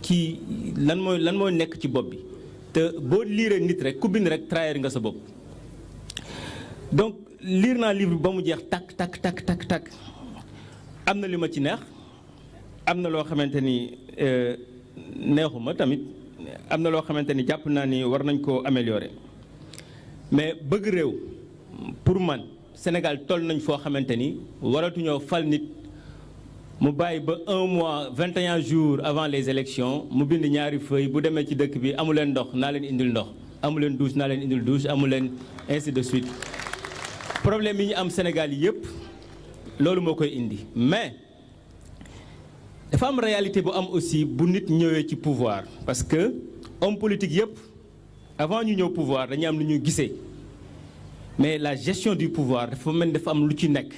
kii lan mooy nekk ci bopp bi te boo liiree nit rek ku bind rek trahir nga sa bopp donc lire naa livre ba mu jeex tak am na li ma ci neex am na loo xamante ni neexuma tamit am na loo xamante ni jàpp naa ni war nañ koo améliorer mais bëgg réew pour man Sénégal toll nañ foo xamante ni waratuñoo fal nit mu bàyyi ba 1 mois 21 jours avant les élections mu bind ñaari feuille bu demee ci dëkk bi amu leen ndox naa leen indil ndox amu leen douche naa leen indil douche amu leen ainsi de suite problème yi ñu am Sénégal yi yëpp loolu moo koy indi mais dafa am réalité bu am aussi bu nit ñëwee ci pouvoir parce que homme politique yëpp avant ñu ñëw pouvoir dañuy am lu ñu gisee mais la gestion du pouvoir dafa mel ni dafa am lu ci nekk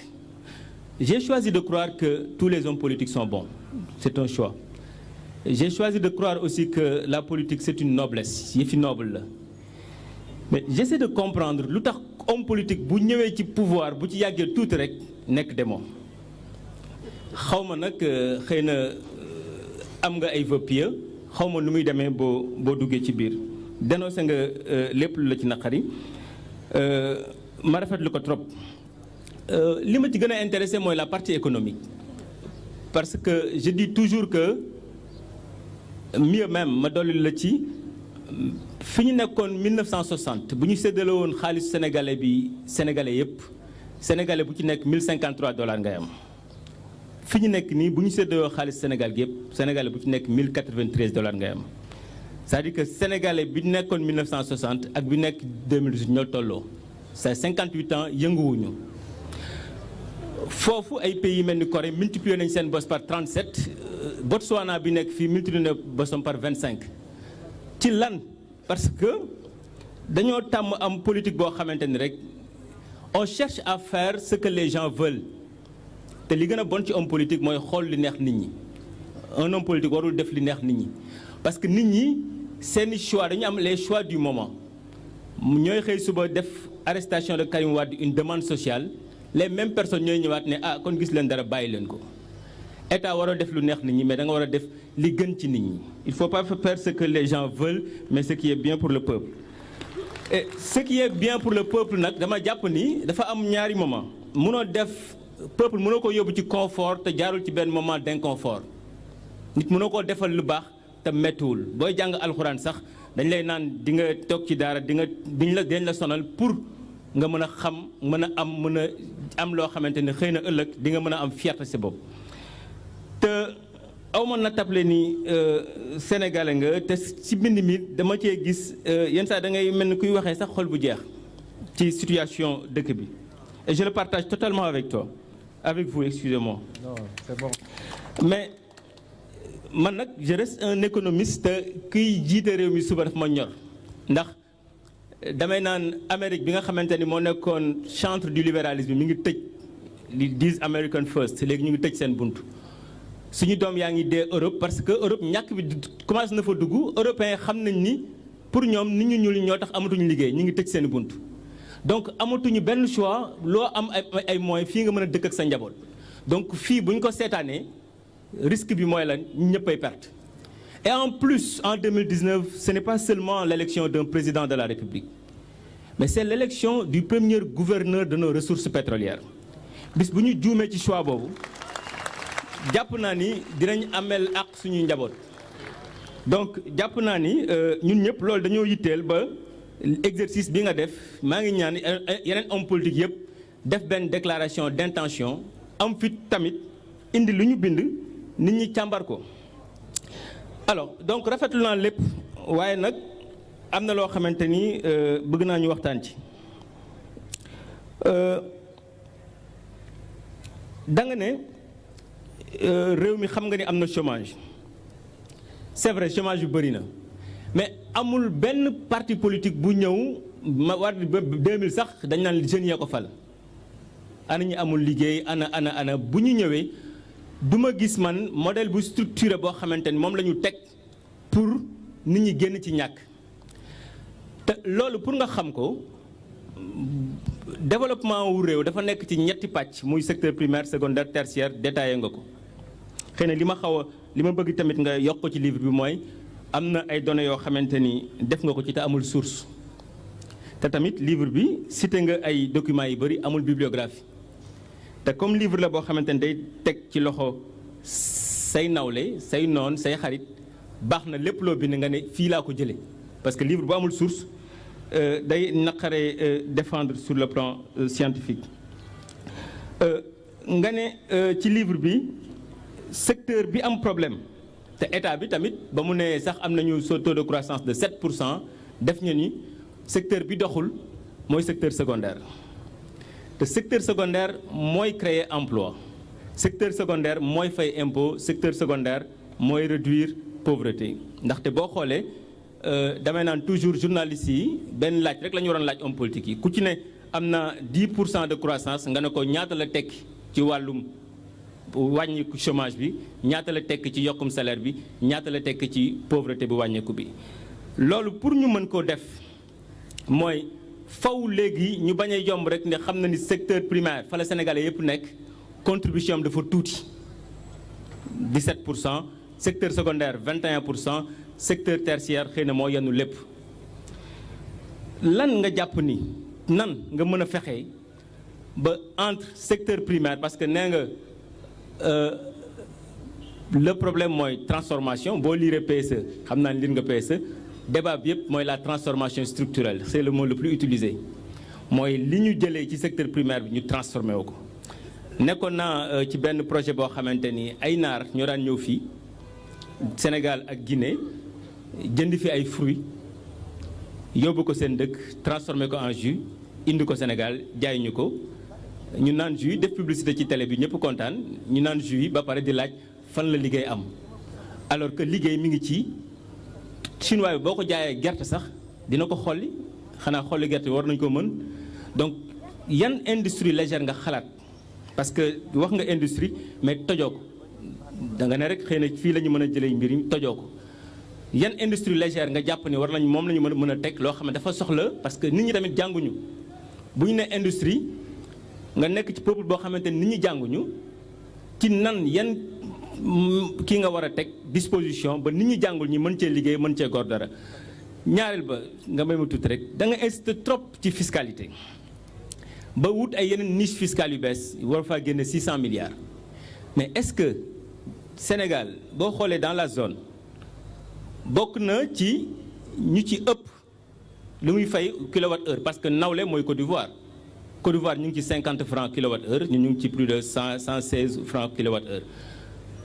j'ai choisi de croire que tous les hommes politiques sont bons c'est un choix j'ai choisi de croire aussi que la politique c'est une noblesse yëfi noble la mais j'essaie de comprendre lu tax homme politique bu ñëwee ci pouvoir bu ci yàggee tuuti rek nekk démon xaw ma nag xëy na am nga ay vœux pieux xaw ma nu muy demee boo duggee ci biir dénoncé nga lépp lu la ci naqari ma rafetlu ko trop li ma ci gën a intéressé mooy la partie économique parce que je dis toujours que mieux même ma dolli la ci fi ñu nekkoon 1960 bu ñu séddale woon xaalisu sénégalais yëpp sénégalais bu ci nekk $1053 ngay am fi ñu nekk nii bu ñu séddale woon xaalis Sénégal gi yëpp sénégalais bu ci nekk $1093 ngay am c'est-à-dire que sénégalais bi nekkoon 1960 ak bi nekk 2018 ñoo tolloo c'est 58 ans yënguwuñu foofu ay pays yi mel ni Corée multiplié nañ seen bos par 37 Botswana bi nekk fii multiplié na bosam par 25 ci lan parce que dañoo tàmm am politique boo xamante ni rek on cherche à faire ce que les gens veulent te li gën a bon ci homme politique mooy xool li neex nit ñi un homme politique warul def li neex nit ñi parce que nit ñi seeni choix dañu am les choix du moment ñooy xëy suba def arrestation de Karim Wade une demande sociale les mêmes personnes ñooy ñëwaat ne ah kon gis leen dara bàyyi leen ko état waroo def lu neex nit ñi mais da nga war a def li gën ci nit ñi il faut pas faire ce que les gens veulent mais ce qui est bien pour le peuple et ce qui est bien pour le peuple nag dama jàpp ni dafa am ñaari moment mënoo def peuple mënoo ko yóbbu ci confort te jaarul ci benn moment d'inconfort nit mënoo koo defal lu baax te mettiwul booy jàng alxuraan sax dañ lay naan di nga toog ci daara dañ la sonal pour nga mën a xam mën a am loo xamante ne xëy na ëllëg di nga mën a am fierté si bopp te aw ma na table ni sénégalais nga te ci mbind mi dama cee gis yenn saa da ngay mel ni kuy waxee sax xol bu jeex ci situation dëkk bi et je le partage totalement avec toi avec vous excusez-moi. Non, c'est bon. mais man nag je reste un économiste kiy jiite réew mi suba daf ma ñor ndax damay naan Amérique bi nga xamante ni moo nekkoon chantre du libéralisme mi ngi tëj li disent American First léegi ñu ngi tëj seen bunt suñu doom yaa ngi dee Europe parce que Europe ñàkk bi commencé na fa dugg européens xam nañ ni pour ñoom nit ñu ñuul ñoo tax amatuñu liggéey ñu ngi tëj seen bunt donc amatuñu benn choix loo am ay moyens fii nga mën a dëkk ak sa njaboot donc fii bu ñu ko seetaanee risque bi mooy lan ñëppay perte et en plus en 2019 ce n'est pas seulement l'élection d'un président de la République mais c'est l'élection du premier gouverneur de nos ressources pétrolières bis bu ñu juumee ci choix boobu jàpp naa ni dinañ amel ak suñuy njaboot donc jàpp naa ni ñun ñëpp loolu dañoo yitteel ba exercice bi nga def maa ngi ñaan yeneen homme politique yëpp def benn déclaration d'intention am fit tamit indi lu ñu bind nit ñi càmbar ko alors donc rafetlu naa lépp waaye nag am na loo xamante ni bëgg naa ñu waxtaan ci da nga ne réew mi xam nga ni am na chômage c'est vrai chômage yu bëri na mais amul benn parti politique bu ñëw ma war ba 2000 sax dañ naan jeunes yee ko fal ana ñi amul liggéey ana bu ñu ñëwee du ma gis man modèle bu structuré boo xamante ni moom la ñu teg pour nit ñi génn ci ñàkk te loolu pour nga xam ko développement wu réew dafa nekk ci ñetti pàcc muy secteur primaire secondaire tertiaire détaillé nga ko xëy na li ma bëgg tamit nga yokk ko ci livre bi mooy am na ay données yoo xamante ni def nga ko ci te amul source te tamit livre bi cité nga ay documents yu bëri amul bibliographie te comme livre la boo xamante ni day teg ci loxo say nawle say noon say xarit baax na lépp loo bind nga ne fii laa ko jëlee parce que livre bu amul source day naqaree défendre sur le plan scientifique nga ne ci livre bi secteur bi am problème te état bi tamit ba mu ne sax am nañu taux de croissance de 7% def ñu ni secteur bi doxul mooy secteur secondaire te secteur secondaire mooy créer emploi secteur secondaire mooy fay impôt secteur secondaire mooy réduire pauvreté ndaxte boo xoolee damay naan toujours journalistes yi benn laaj rek la ñu waroon laaj homme politique yi ku ci ne am na 10% de croissance nga ne ko ñaata la tekki ci wàllum wàññiku chômage bi ñaata la tekki ci yokkum salaire bi ñaata la tekki ci pauvreté bi wàññeeku bi loolu pour ñu mën koo def mooy faw léegi ñu bañ a yomb rek ne xam na ni secteur primaire fa la sénégalais yëpp nekk contribution am dafa tuuti 17% secteur secondaire 21%, secteur tertiaire xëy na moo yenu lépp. lan nga jàpp ni nan nga mën a fexe ba entre secteur primaire parce que nee nga le problème mooy transformation boo liiree PSE xam naa ne lire nga PSE débat bi yëpp mooy la transformation structurelle c'est le mot le plus utilisé mooy li ñu jëlee ci secteur primaire bi ñu transformé wu ko. nekkoon naa ci benn projet boo xamante ni ay naar ñoo daan ñëw fii Sénégal ak Guinée jënd fi ay fruits yóbbu ko seen dëkk transformé ko en jus indi ko Sénégal jaay ñu ko ñu naan jus def publicité ci télé bi ñëpp kontaan ñu naan jus yi ba pare di laaj fan la liggéey am alors que liggéey mi ngi ci chinois bi boo ko jaayee gerte sax dina ko xolli xanaa xolli gerte war nañu ko mën donc yan industrie légère nga xalaat parce que wax nga industrie mais tojoo ko da nga ne rek xëy na fii la ñu mën a jëlee mbir yi tojoo ko yan industrie légère nga jàpp ni war nañ moom la ñu mën a teg loo xam ne dafa soxla parce que nit ñi tamit jànguñu bu ñu ne industrie nga nekk ci peuple boo xamante ni nit ñi jànguñu ci nan yan kii nga war a teg disposition ba nit ñi jàngul ñi mën cee liggéey mën cee gor dara. ñaareel ba nga may ma tuuti rek da nga incité trop ci fiscalité ba wut ay yeneen niche fiscale yu bees war faa génne 600 milliards mais est-ce que Sénégal boo xoolee dans la zone bokk na ci ñu ci ëpp lu muy fay kilowatt heure parce que nawle mooy Côte d'Ivoire ñu ngi ci 50 francs kilowatt heure ñu ngi ci plus de 116 francs kilowatt heure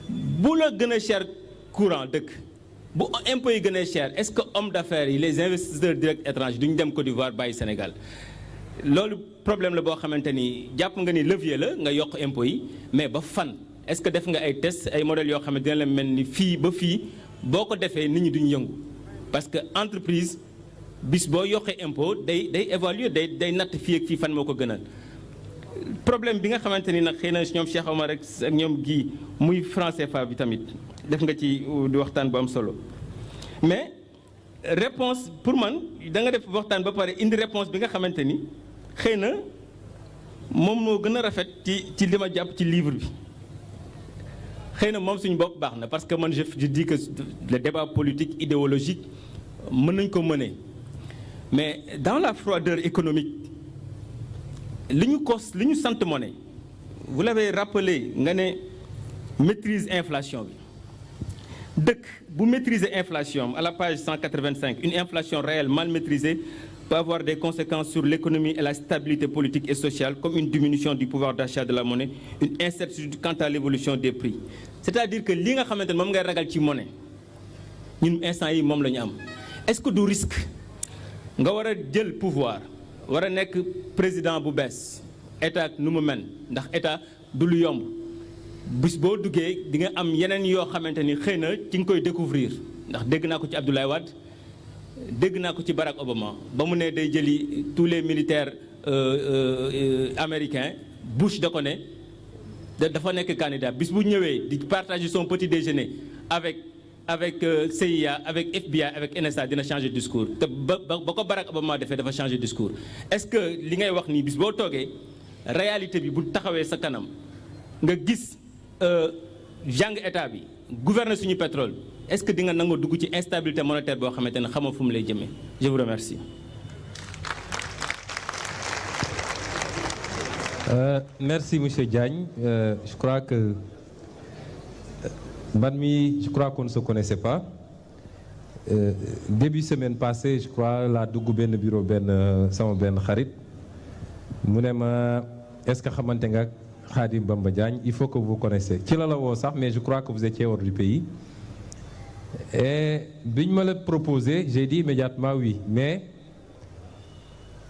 bu la gën a cher courant dëkk bu impôts yi gën a cher est-ce que hommes d'affaires yi les investisseurs directs étrangers duñu dem Côte d'Ivoire bàyyi Sénégal loolu problème la boo xamante ni jàpp nga ni levier la nga yokk impôts yi mais ba fan est-ce que def nga ay tests ay modèles yoo xam ne dina leen mel ni fii ba fii boo ko defee nit ñi duñu yëngu parce que entreprise bis boo yokkee impôt day évaluer day natt fii ak fii fan moo ko gënal problème bi nga xamante ni nag xëy na ñoom Cheikh Omar rek ak ñoom gii muy franc CFA bi tamit def nga ci di waxtaan bu am solo mais réponse pour man da nga def waxtaan ba pare indi réponse bi nga xamante ni xëy na moom moo gën a rafet ci li ma jàpp ci livre bi xëy na moom suñu bopp baax na parce que man je dis que le débat politique idéologique mën nañ ko mener mais dans la froideur économique li ñu sant monnaie vous l'avez rappelé nga ne maîtrise inflation bi dëkk bu maîtriser inflation à la page 185 une inflation réelle mal maîtrisée peut avoir des conséquences sur l'économie et la stabilité politique et sociale comme une diminution du pouvoir d'achat de la monnaie une incertitude quant à l'évolution des prix c'est-à-dire que li nga xamante ne moom ngay ragal ci monnaie ñun instant yi moom la ñu am est-ce que du risque nga war a jël pouvoir war a nekk président bu bees état nu mu mel ndax état du lu yomb bis boo duggee di nga am yeneen yoo xamante ni xëy na ci nga koy découvrir ndax dégg naa ko ci Abdoulaye Wade dégg naa ko ci Barack Obama ba mu ne day jëli tous les militaires américains Bush da ko ne dafa nekk candidat bis bu ñëwee di partager son petit déjeuner avec CIA avec FBI avec NSA dina changer discours te ba ko Barack Obama defee dafa changer discours est-ce que li ngay wax nii bis boo toogee réalité bi bu taxawee sa kanam nga gis jàng état bi gouverner suñu pétrole est-ce que di nga nangoo dugg ci instabilité monétaire boo xamante ne xamoo fu mu lay jëmee je vous remercie. Merci monsieur Diagne je crois que je crois qu'on ne se connaissait pas début semaine passée je crois laa dugg benn bureau sama benn xarit mu ne ma est-ce que xamante nga Khadim Bamba Diagne il faut que vous connaissez ci la woo sax mais je crois que vous étiez hors du pays et biñ ma la proposé j'ai dit immédiatement oui mais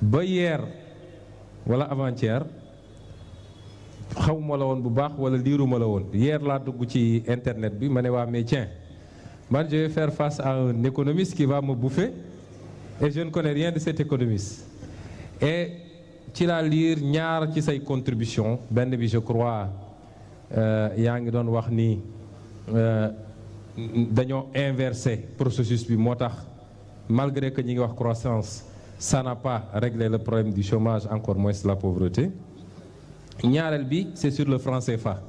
ba hier wala avant-hier xawma la woon bu baax wala liiruma la woon hier laa dugg ci internet bi ma ne waa mais tiens man je vais faire face à un économiste qui va me bouffer et je ne connais rien de cet économiste et ci laa lire ñaar ci say contribution benn bi je crois yaa ngi doon wax ni dañoo inversé processus bi moo tax malgré que ñi ngi wax croissance ça n'a pas réglé le problème du chômage encore moins la pauvreté ñaareel bi c'est sur le franc CFA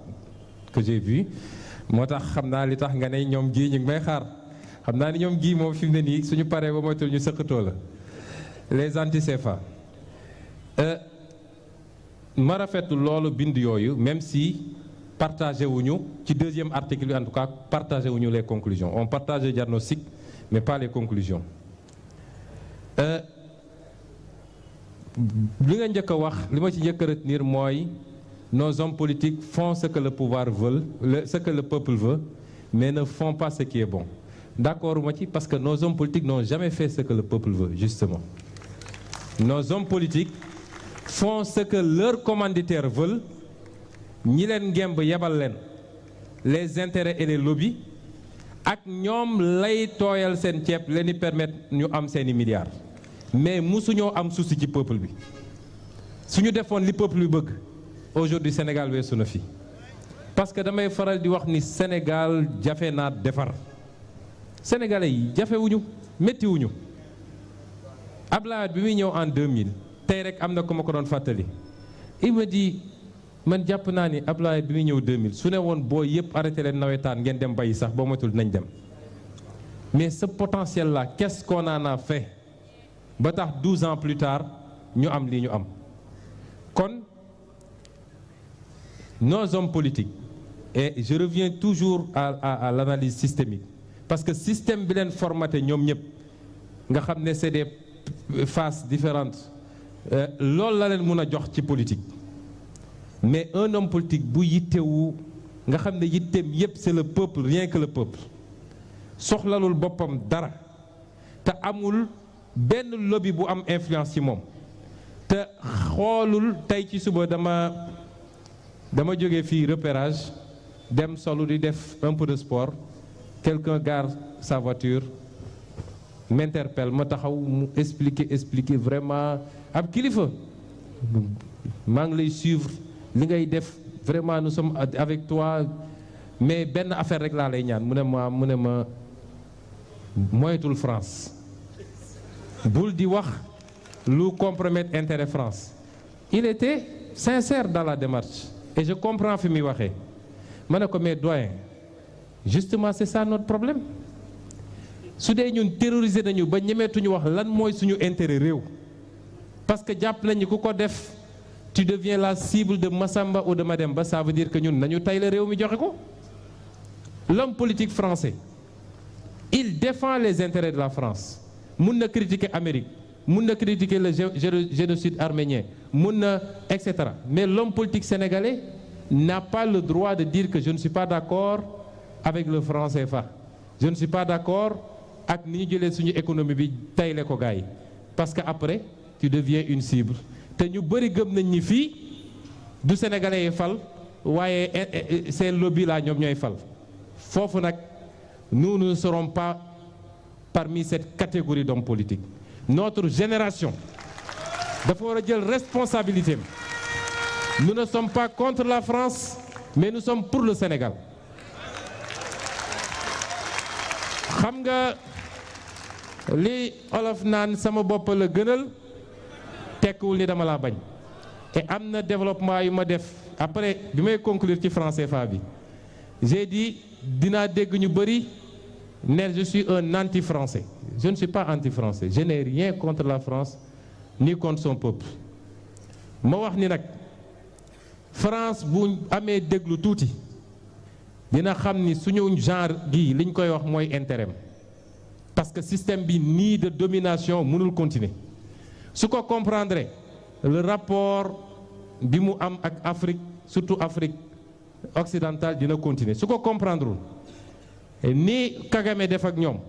que j'ai vu moo tax xam naa li tax nga ne ñoom gii ñu ngi may xaar xam naa ni ñoom gii moom fi mu ne nii suñu paree ba moytul ñu sëqatoo la les anti-CFA ma rafetlu loolu bind yooyu même si partagé wuñu ci deuxième article bi en tout cas partagé wuñu les conclusions on partage le diagnostic mais pas les conclusions li nga njëkk a wax li ma ci njëkk a retenir mooy nos hommes politiques font ce que le pouvoir veut ce que le peuple veut mais ne font pas ce qui est bon d'accord ma ci parce que nos hommes politiques n'ont jamais fait ce que le peuple veut justement nos hommes politiques font ce que leurs commanditaires veulent ñi leen ngemb yebal leen les intérêts et les lobbies ak ñoom lay tooyal seen ceeb leen di permettre ñu am seeni milliards mais musuñoo am souci ci peuple bi suñu defoon li peuple bi bëgg aujourd'hui Sénégal weesu na fi parce que damay faral di wax ni Sénégal jafe naa defar sénégalais yi jafewuñu méttiwuñu Abdoulaye bi muy ñëw en 2000 tey rek am na ku ma ko doon fàttali il me dit man jàpp naa ni Abdoulaye bi muy ñëw 2000 su ne woon boo yëpp arrêté leen nawetaan ngeen dem bayi sax boo matul dinañ dem mais ce potentiel là qu'est-ce qu'on en a fait ba tax 12 ans plus tard ñu am lii ñu am kon nos hommes politiques et je reviens toujours à l'analyse systémique parce que système bi leen formaté ñoom ñëpp nga xam ne c'est des phases différentes loolu la leen mën a jox ci politique mais un homme politique bu yittewu nga xam ne yitteem yëpp c'est le peuple rien que le peuple soxlalul boppam dara te amul benn lobby bu am influence ci moom te xoolul tey ci suba dama jóge fii repérage dem solu di def un peu de sport quelqu'un gare sa voiture m'interpelle ma taxaw mu expliquer vraiment ab kilifa maa ngi lay suivre li ngay def vraiment nous sommes avec toi mais benn affaire rek laa lay ñaan mu ne ma moytul France bul di wax lu compromettre intérêt France il était sincère dans la démarche et je comprends fi muy waxee ma ne ko mais doyen justement c'est ça notre problème su dee ñun terroriser nañu ba ñemeetuñu wax lan mooy suñu intérêt réew parce que jàpp nañu ku ko def tu deviens la cible de Massamba ou de Mademba ça veut dire que ñun nañu tay la réew mi joxe ko l'homme politique français il défend les intérêts de la France mun na critiquer Amérique mun na critiquer le génocide arménien mun na et cetera mais l'homme politique sénégalais n'a pas le droit de dire que je ne suis pas d'accord avec le franc CFA je ne suis pas d'accord ak ni ñu jëlee suñu économie bi tayle ko gars yi parce que après tu deviens une cible te ñu bëri gëm nañ ni fii du sénégalais yi fal waaye ces lobbies là ñoom ñooy fal foofu nag nous ne serons pas parmi cette catégorie d'hommes politiques notre génération dafa war a jël responsabilité nous ne sommes pas contre la France mais nous sommes pour le Sénégal xam nga li olof naan sama bopp la gënal tekkiwul ni dama laa bañ et am na développement yu ma def après bi may conclure ci franc CFA bi j'ai dit dinaa dégg ñu bëri ne je suis un anti-français je ne suis pas anti-français je n'ai rien contre la France ni contre son peuple ma wax ni nag France bu amee déglu tuuti dina xam ni suñu genre gi liñ koy wax mooy intérêt parce que système bi nii de domination mënul continuer su ko comprendre le rapport bi mu am ak Afrique surtout Afrique occidentale dina continuer su ko comprendre ni Kagame def ak ñoom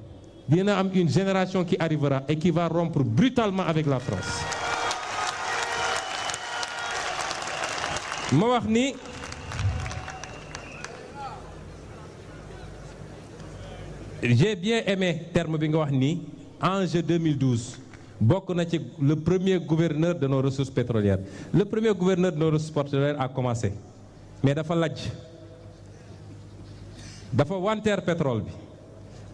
dina am une génération qui arrivera et qui va rompre brutalement avec la France ma wax ni j'ai bien aimé terme bi nga wax ni enjeu 2012 bokk na ci le premier gouverneur de nos ressources pétrolières le premier gouverneur de nos ressources pétrolières a commencé mais dafa lajj dafa wanteer pétrole bi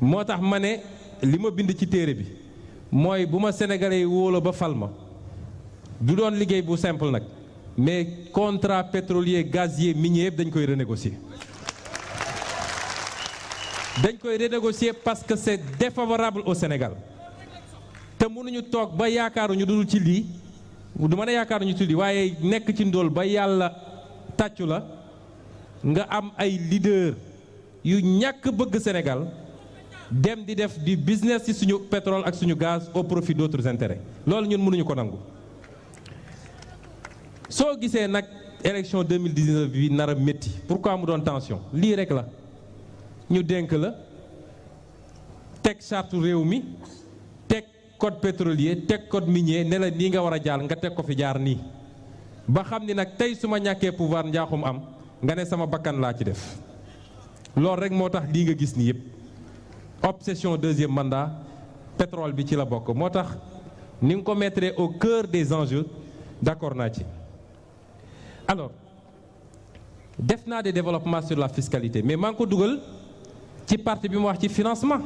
moo tax ma ne li ma bind ci téere bi mooy bu ma sénégalais yi wóolo ba fal ma du doon liggéey bu simple nag mais contrat pétrolier gazier minier yëpp dañ koy renégocier dañ koy renégocier parce que c'est défavorable au Sénégal te mënuñu toog ba yaakaaruñu dul ci lii du mën a yaakaaruñu ci lii waaye nekk ci ndóol ba yàlla tàccu la nga am ay leader yu ñàkk bëgg Sénégal dem di def di business ci suñu pétrole ak suñu gaz au profit d'autres intérêts loolu ñun mënuñu ko nangu. soo gisee nag élection 2019 bi nar a métti pourquoi mu doon tension lii rek la ñu dénk la teg charte réew mi teg code pétrolier teg code minier ne la nii nga war a jaar nga teg ko fi jaar nii ba xam ni nag tey su ma ñàkkee pouvoir njaaxum am nga ne sama bakkan laa ci def loolu rek moo tax lii nga gis ni yëpp obsession deuxième mandat pétrole bi ci la bokk moo tax ni nga ko mettre au cœur des enjeux d'accord naa ci. alors def naa des développements sur la fiscalité mais maa ngi ko dugal ci partie bi mu wax ci financement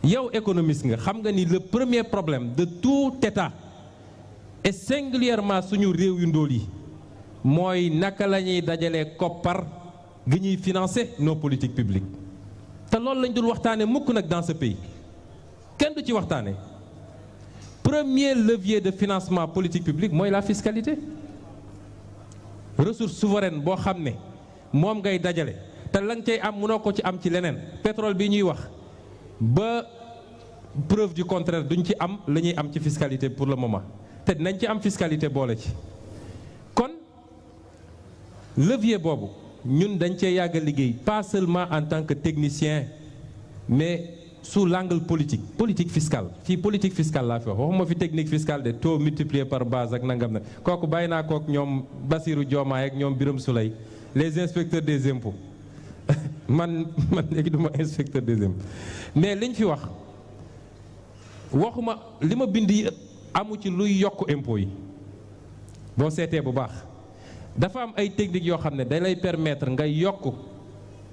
yow économiste nga xam nga ni le premier problème de tout État et singulièrement suñu réew yu ndóol yi mooy naka la ñuy dajalee koppar gi ñuy financer nos politiques publiques te loolu lañ dul waxtaane mukk nag dans ce pays kenn du ci waxtaane premier levier de financement politique publique mooy la fiscalité ressource souveraine boo xam ne moom ngay dajale te la nga cay am mënoo ko ci am ci leneen pétrole bi ñuy wax ba preuve du contraire duñ ci am la ñuy am ci fiscalité pour le moment te dinañ ci am fiscalité boole ci kon levier boobu ñun dañ cee yàgg a liggéey pas seulement en tant que technicien mais sous l'angle politique fiscale fii politique fiscale laa fi wax waxuma fi technique fiscale de taux multiplié par base ak nangam nag kooku bàyyi naa kook ñoom Bassirou Diomaye ak ñoom Birame Souleye les inspecteurs des impôts man léegi duma inspecteur des impôts mais liñ fi wax waxuma li ma bind yi amu ci luy yokk impôts yi boo seetee bu baax dafa am ay techniques yoo xam ne day lay permettre nga yokk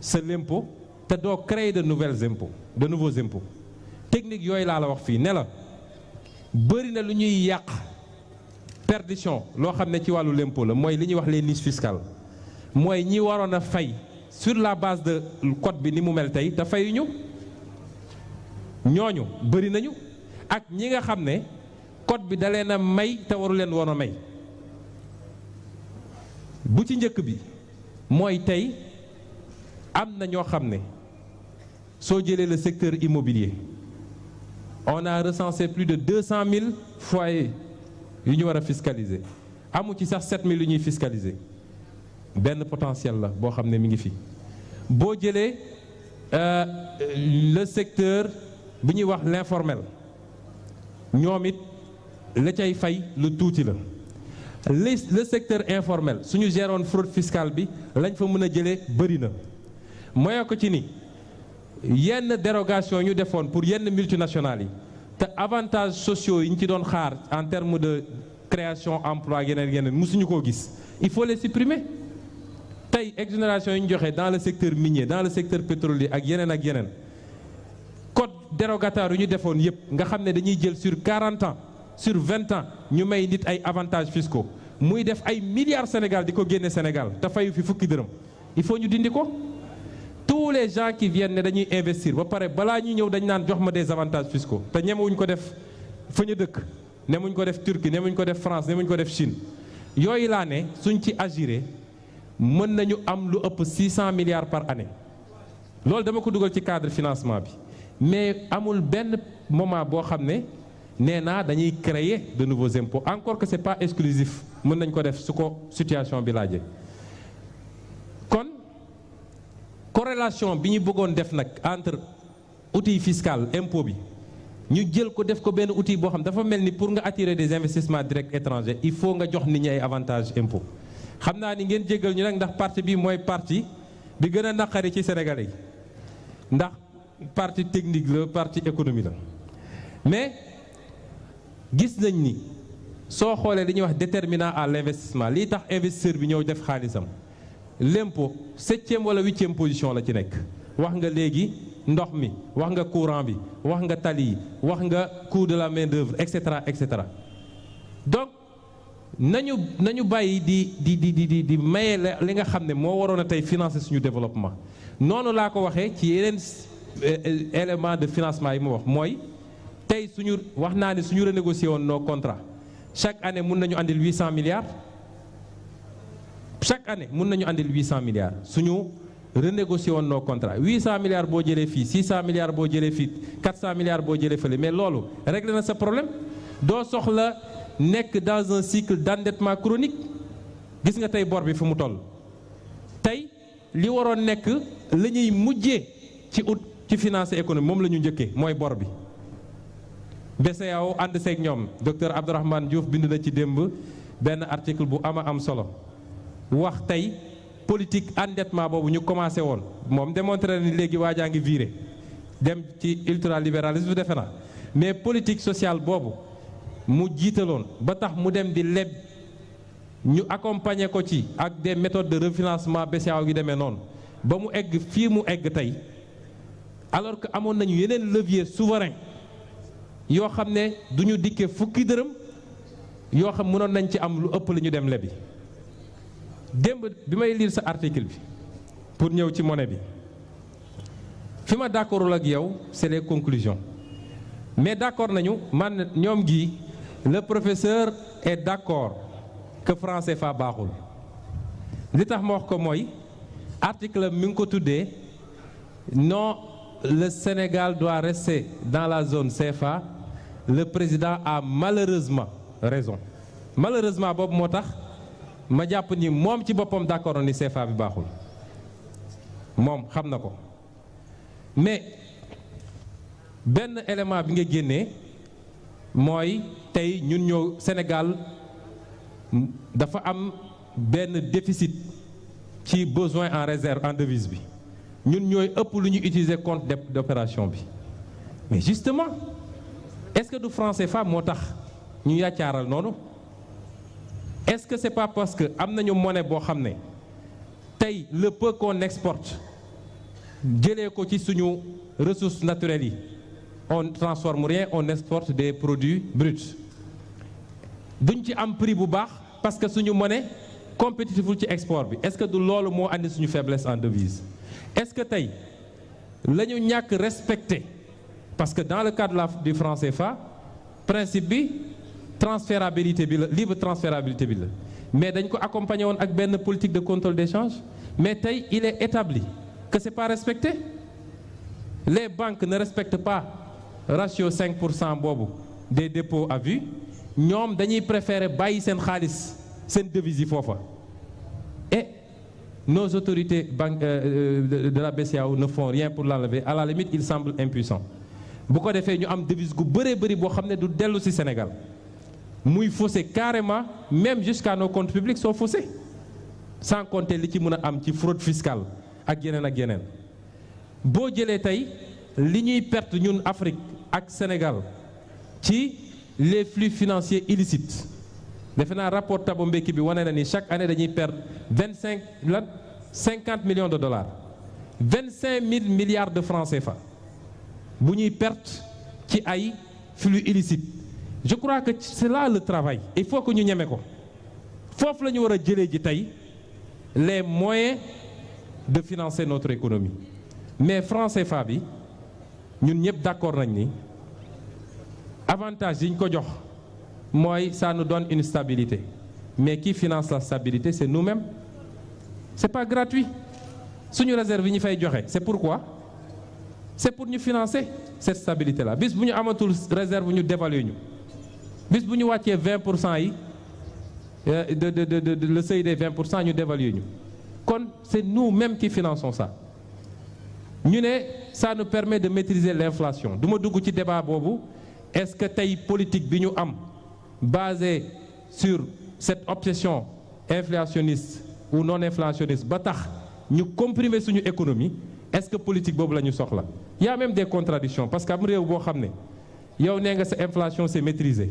sa l'impôt te doo créer de nouveaux impôts technique yooyu laa la wax fii ne la bëri na lu ñuy yàq perdition loo xam ne ci wàllu l'impôt la mooy li ñuy wax les niches fiscales mooy ñi waroon a fay sur la base de code bi ni mu mel tey te fayuñu ñooñu bëri nañu ak ñi nga xam ne code bi da leen a may te waru leen woon a may bu ci njëkk bi mooy tey am na ñoo xam ne soo jëlee le secteur immobilier on a recensé plus de 200 000 foyers yu ñu war a fiscaliser amu ci sax 7 000 yu ñuy fiscaliser benn potentiel la boo xam ne mi ngi fi boo jëlee le secteur bi ñuy wax l'informel ñoom it la cay fay lu tuuti la le secteur informel suñu géroon fraude fiscale bi lañ fa mën a jëlee bëri na moyo ko ci ni yenn dérogation ñu defoon pour yenn multinationales yi te avantages sociaux yi ñu ci doon xaar en termes de création emploi yeneen mësuñu koo gis il faut les supprimer tey exonération yi ñu joxe dans le secteur minier dans le secteur pétrolier ak yeneen code dérogatoire yu ñu defoon yépp nga xam ne dañuy jël sur 40 ans sur 20 ans ñu may nit ay avantages fiscaux muy def ay milliards Sénégal di ko génne Sénégal te fayu fi fukki dërëm il faut ñu dindi ko tous les gens qui viennent ne dañuy investir ba pare balaa ñuy ñëw dañ naan jox ma des avantages fiscaux te ñemewuñ ko def fa ñu dëkk ñemewuñ ko def Turquie ñemewuñ ko def France ñemewuñ ko def Chine yooyu laa ne suñ ci agiré mën nañu am lu ëpp 600 milliards par année loolu dama ko dugal ci cadre financement bi mais amul benn moment boo xam ne nee naa dañuy créer de nouveaux impôts encore que c'est pas exclusif mën nañ ko def su ko situation bi laajee kon corrélation bi ñu bëggoon def nag entre outil fiscal impôt bi ñu jël ko def ko benn outil boo xam dafa mel ni pour nga attirer des investissements directs étrangers il faut nga jox nit ñi ay avantages impôt xam naa ni ngeen jéggal ñu nag ndax parti bi mooy parti bi gën a naqari ci Sénégalais yi ndax parti technique la parti économie la mais gis nañ ni soo xoolee li ñuy wax déterminant à l'investissement lii tax investisseur bi ñëw def xaalisam l'impôt 7e wala 8e position la ci nekk wax nga léegi ndox mi wax nga courant bi wax nga tali yi wax nga coût de la main d'œuvre et cetera donc nañu bàyyi di maye li nga xam ne moo waroon a tey financer suñu développement noonu laa ko waxee ci yeneen élément de financement yi ma wax mooy tey suñu wax naa ne suñu renégocier woon nos contrats chaque année mun nañu andil 800 milliards chaque année mun nañu andil 800 milliards suñu renégocier woon nos contrats 800 milliards boo jëlee fii 600 milliards boo jëlee fii 400 milliards boo jëlee fële mais loolu réglé na sa problème doo soxla nekk dans un cycle d'endettement chronique gis nga tey bor bi fu mu toll tey li waroon nekk la ñuy mujjee ci ut ci financer économie moom la ñu njëkkee mooy bor bi BCEAO ànd seeg ñoom docteur Abdourahmane Diouf bind na ci démb benn article bu am solo wax tey politique endettement boobu ñu commencé woon moom démontré ni léegi waajaa ngi viré dem ci ultralibéralisme defe na mais politique sociale boobu mu jiitaloon ba tax mu dem di leb ñu accompagner ko ci ak des méthodes de refinancement BCEAO gi demee noonu ba mu egg fii mu egg tey alors que amoon nañu yeneen levier souverain yoo xam ne du ñu dikkee fukki dërëm yoo xam mënoon nañ ci am lu ëpp la ñu dem lebi démb bi may lire sa article bi pour ñëw ci monnaie bi fi ma d'accordul ak yow c'est les conclusions mais d'accord nañu man ñoom gi le professeur est d'accord que franc CFA baaxul li tax ma wax ko mooy article mi ngi ko tuddee non le Sénégal doit rester dans la zone CFA le président a malheureusement raison malheureusement boobu moo tax ma jàpp ni moom ci boppam d'accord ni CFA bi baaxul moom xam na ko mais benn élément bi nga génnee mooy tey ñun ñoo Sénégal dafa am benn déficit ci besoin en réserve en devise bi ñun ñooy ëpp lu ñu utiliser compte d'opération bi mais justement est-ce que du franc CFA moo tax ñu yàccaaral noonu est-ce que c'est pas parce que am nañu monnaie boo xam ne tey le peu qu'on exporte jëlee ko ci suñu ressources naturelles yi on transforme rien on exporte des produits bruts duñ ci am prix bu baax parce que suñu monnaie compétitiful ci export bi est-ce que du loolu moo andi suñu faiblesse en devise est-ce que tey la ñu ñàkk respecté parce que dans le cadre du franc CFA principe bi transférabilité bi la libre transférabilité bi la mais dañ ko accompagner woon ak benn politique de contrôle d'échange mais tey il est établi que c'est pas respecté les banques ne respectent pas ratio 5% boobu des dépôts à vue ñoom dañuy préférer bàyyi seen xaalis seen devise yi foofa et nos autorités de la BCEAO ne font rien pour l'enlever à la limite ils semblent impuissants bu ko defee ñu am devise gu bëree bëri boo xam ne du dellu ci Sénégal muy faussé carrément même jusqu'à nos comptes publics sont faussés sans compter li ci mën a am ci fraude fiscale ak yeneen boo jëlee tey li ñuy perte ñun Afrique ak Sénégal ci les flux financiers illicites defe naa rapport Thabo Mbeki bi wane na ni chaque année dañuy perdre 50 millions de dollars 25 000 milliards de francs CFA bu ñuy perte ci ay flux illicites je crois que c'est là le travail il faut que ñu ñeme ko foofu la ñu war a jëlee ji tey les moyens de financer notre économie mais franc CFA bi ñun ñëpp d'accord nañ ni avantage yi ñu ko jox mooy ça nous donne une stabilité mais qui finance la stabilité c'est nous-mêmes c'est pas gratuit suñu réserve yi ñu fay joxe c'est pourquoi c'est pour ñu financer cette stabilité là bis bu ñu amatul réserve ñu dévaluer ñu bis bu ñu wàccee 20% yi le seuil des 20% ñu dévaluer ñu kon c'est nous-mêmes qui finançons ça ñu ne ça nous permet de maîtriser l'inflation du ma dugg ci débat boobu est-ce que tey politique bi ñu am basée sur cette obsession inflationniste ou non inflationniste ba tax ñu comprimer suñu économie est-ce que politique boobu la ñu soxla il y a même des contradictions parce que am réew boo xam ne yow nee nga sa inflation c'est maîtrisé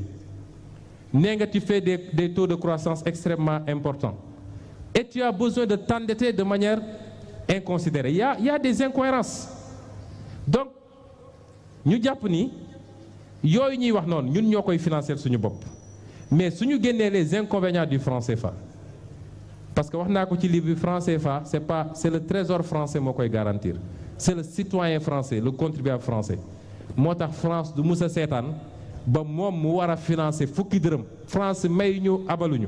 nee nga tu fais des taux de croissance extrêmement importants et tu as besoin de t'endetter de manière inconsidérée il y a des incohérences donc ñu jàpp ni yooyu ñuy wax noonu ñun ñoo koy financer suñu bopp mais suñu génnee les inconvénients du franc CFA parce que wax naa ko ci livre bi franc CFA c'est le trésor français moo koy garantir c'est le citoyen français le contribuable français moo tax France du mus a seetaan ba moom mu war a financer fukki dërëm France may ñu abaluñu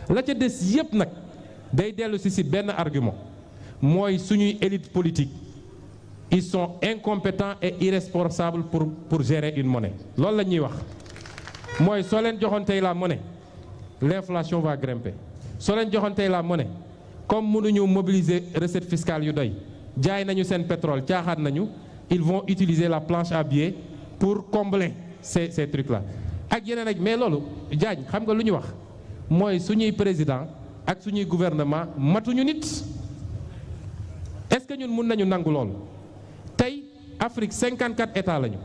la ca des yépp nag day dellu si benn argument mooy suñuy élite politique ils sont incompétents et irresponsables pour gérer une monnaie loolu la ñuy wax mooy soo leen joxoon tey la monnaie l'inflation va grimper soo leen joxoon tey la monnaie comme mënuñu mobiliser recette fiscale yu doy jaay nañu seen pétrole caaxaat nañu ils vont utiliser la planche à billets pour combler ces trucs là ak yeneen ak mais loolu Diagne xam nga lu ñu wax mooy suñuy président ak suñuy gouvernement matuñu nit est-ce que ñun mun nañu nangu loolu tey Afrique 54 états lañu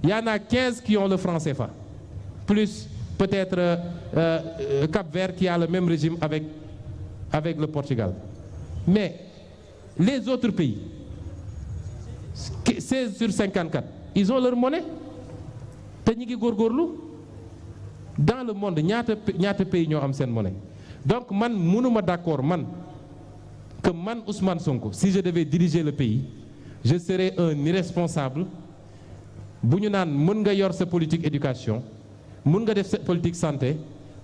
y en a 15 qui ont le franc CFA plus peut-être Cap-Vert qui a le même régime avec le Portugal mais les autres pays 16 sur 54 ils ont leur monnaie te ñi ngi góorgóorlu dans le monde ñaata pays ñoo am seen monnaie donc man mënuma d'accord que man Ousmane Sonko si je devais diriger le pays je serais un irresponsable bu ñu naan mën nga yor sa politique éducation mën nga def sa politique santé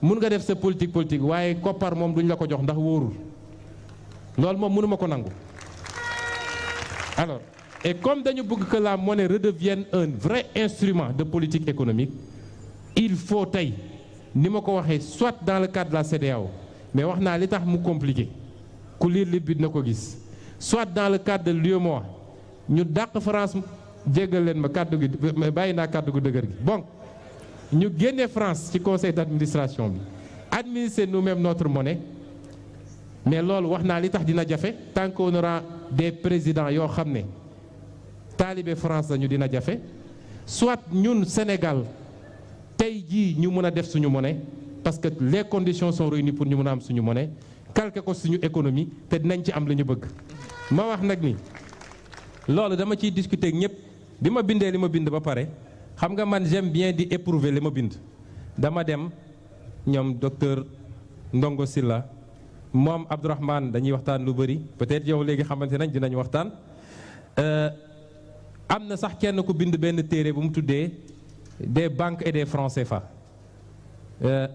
mën nga def sa politique waaye koppar moom duñ la ko jox ndax wóorul loolu moom mënuma ko nangu alors et comme dañu bëgg que la monnaie redevienne un vrai instrument de politique économique il faut tey ni ma ko waxee soit dans le cadre de la CEDEAO mais wax naa li tax mu compliqué ku lire li bit na ko gis soit dans le cadre de l'UEMOA ñu dàq France jéggal leen ma kàddu gi bàyyi naa kàddu gu dëgër gi bon ñu génne France ci conseil d'administration bi administrer nous-mêmes notre monnaie mais loolu wax naa li tax dina jafe tant qu'on aura des présidents yoo xam ne taalibe France lañu dina jafe soit ñun Sénégal tey jii ñu mën a def suñu monnaie parce que les conditions sont réunies pour ñu mën a am suñu monnaie calquer ko suñu économie te dinañ ci am lu ñu bëgg ma wax nag ni loolu dama ciy discuter ak ñëpp bi ma bindee li ma bind ba pare xam nga man j'aime bien di éprouver li ma bind dama dem ñoom docteur Ndongo Silla moom Abdourahmane dañuy waxtaan lu bëri peut-être yow léegi xamante nañ dinañ waxtaan am na sax kenn ku bind benn téere bu mu tuddee des banques et des francs CFA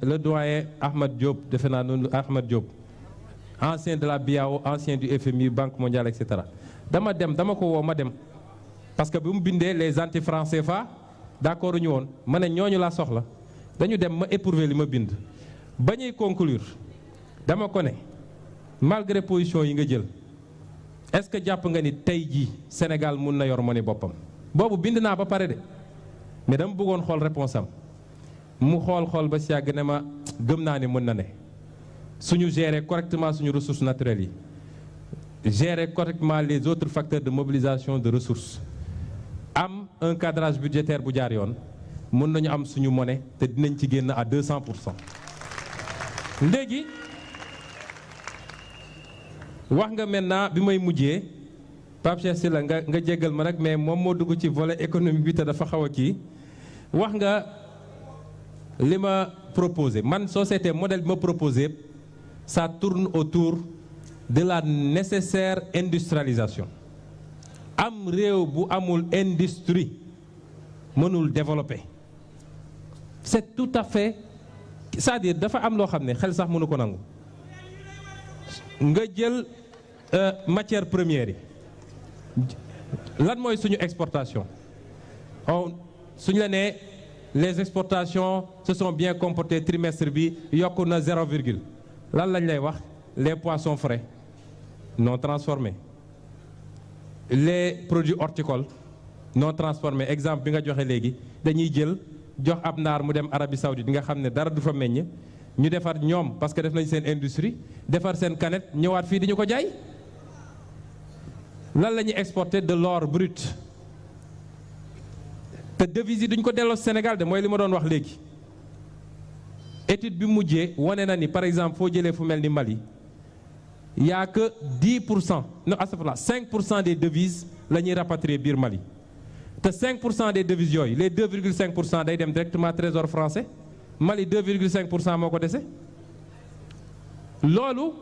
le doyen Ahmad Diop defe naa noonu Ahmad Diop ancien de la BAO ancien du FMI Banque mondiale et cetera dama ko woo ma dem parce que bi mu bindee les anti francs CFA d'accord ñu woon ma ne ñooñu laa soxla dañu dem ma éprouver li ma bind ba ñuy conclure dama ko ne malgré position yi nga jël est-ce que jàpp nga ni tey jii Sénégal mun na yor monnaie boppam boobu bind naa ba pare de mais dama bëggoon xool réponse am mu xool ba si yàgg ne ma gëm naa ne mën na ne suñu gérer correctement suñu ressources naturelles yi gérer correctement les autres facteurs de mobilisation de ressources am un cadrage budgétaire bu jaar yoon mën nañu am suñu monnaie te dinañ ci génn à 200%. léegi wax nga maintenant bi may mujjee Pape Cheikh Sylla nga jéggal ma nag mais moom moo dugg ci volet économique bi te dafa xaw a kii wax nga li ma proposé man société modèle bi ma proposé ça tourne autour de la nécessaire industrialisation am réew bu amul industrie mënul développer c'est tout à fait c'est-à-dire dafa am loo xam ne xel sax mënu ko nangu nga jël matière première yi lan mooy suñu exportation suñu la nee les exportations se sont bien comportées trimestre bi yokku na 0, lan lañ lay wax les poissons frais non transformés les produits horticoles non transformés exemple bi nga joxe léegi dañuy jël jox ab naar mu dem Arabie Saoudite nga xam ne dara du fa meññ ñu defar ñoom parce que def nañ seen industrie defar seen canette ñëwaat fii di ñu ko jaay lan la ñuy exporter de l'or brut te devises yi duñ ko delloo Sénégal de mooy li ma doon wax léegi étude bi mujjee wane na ni par exemple foo jëlee fu mel ni Mali y a que 10% non astafurlah 5% des devises la ñuy rapatrier biir Mali te 5% des devises yooyu les 2,5% day dem directement trésor français Mali 2,5% moo ko dese. loolu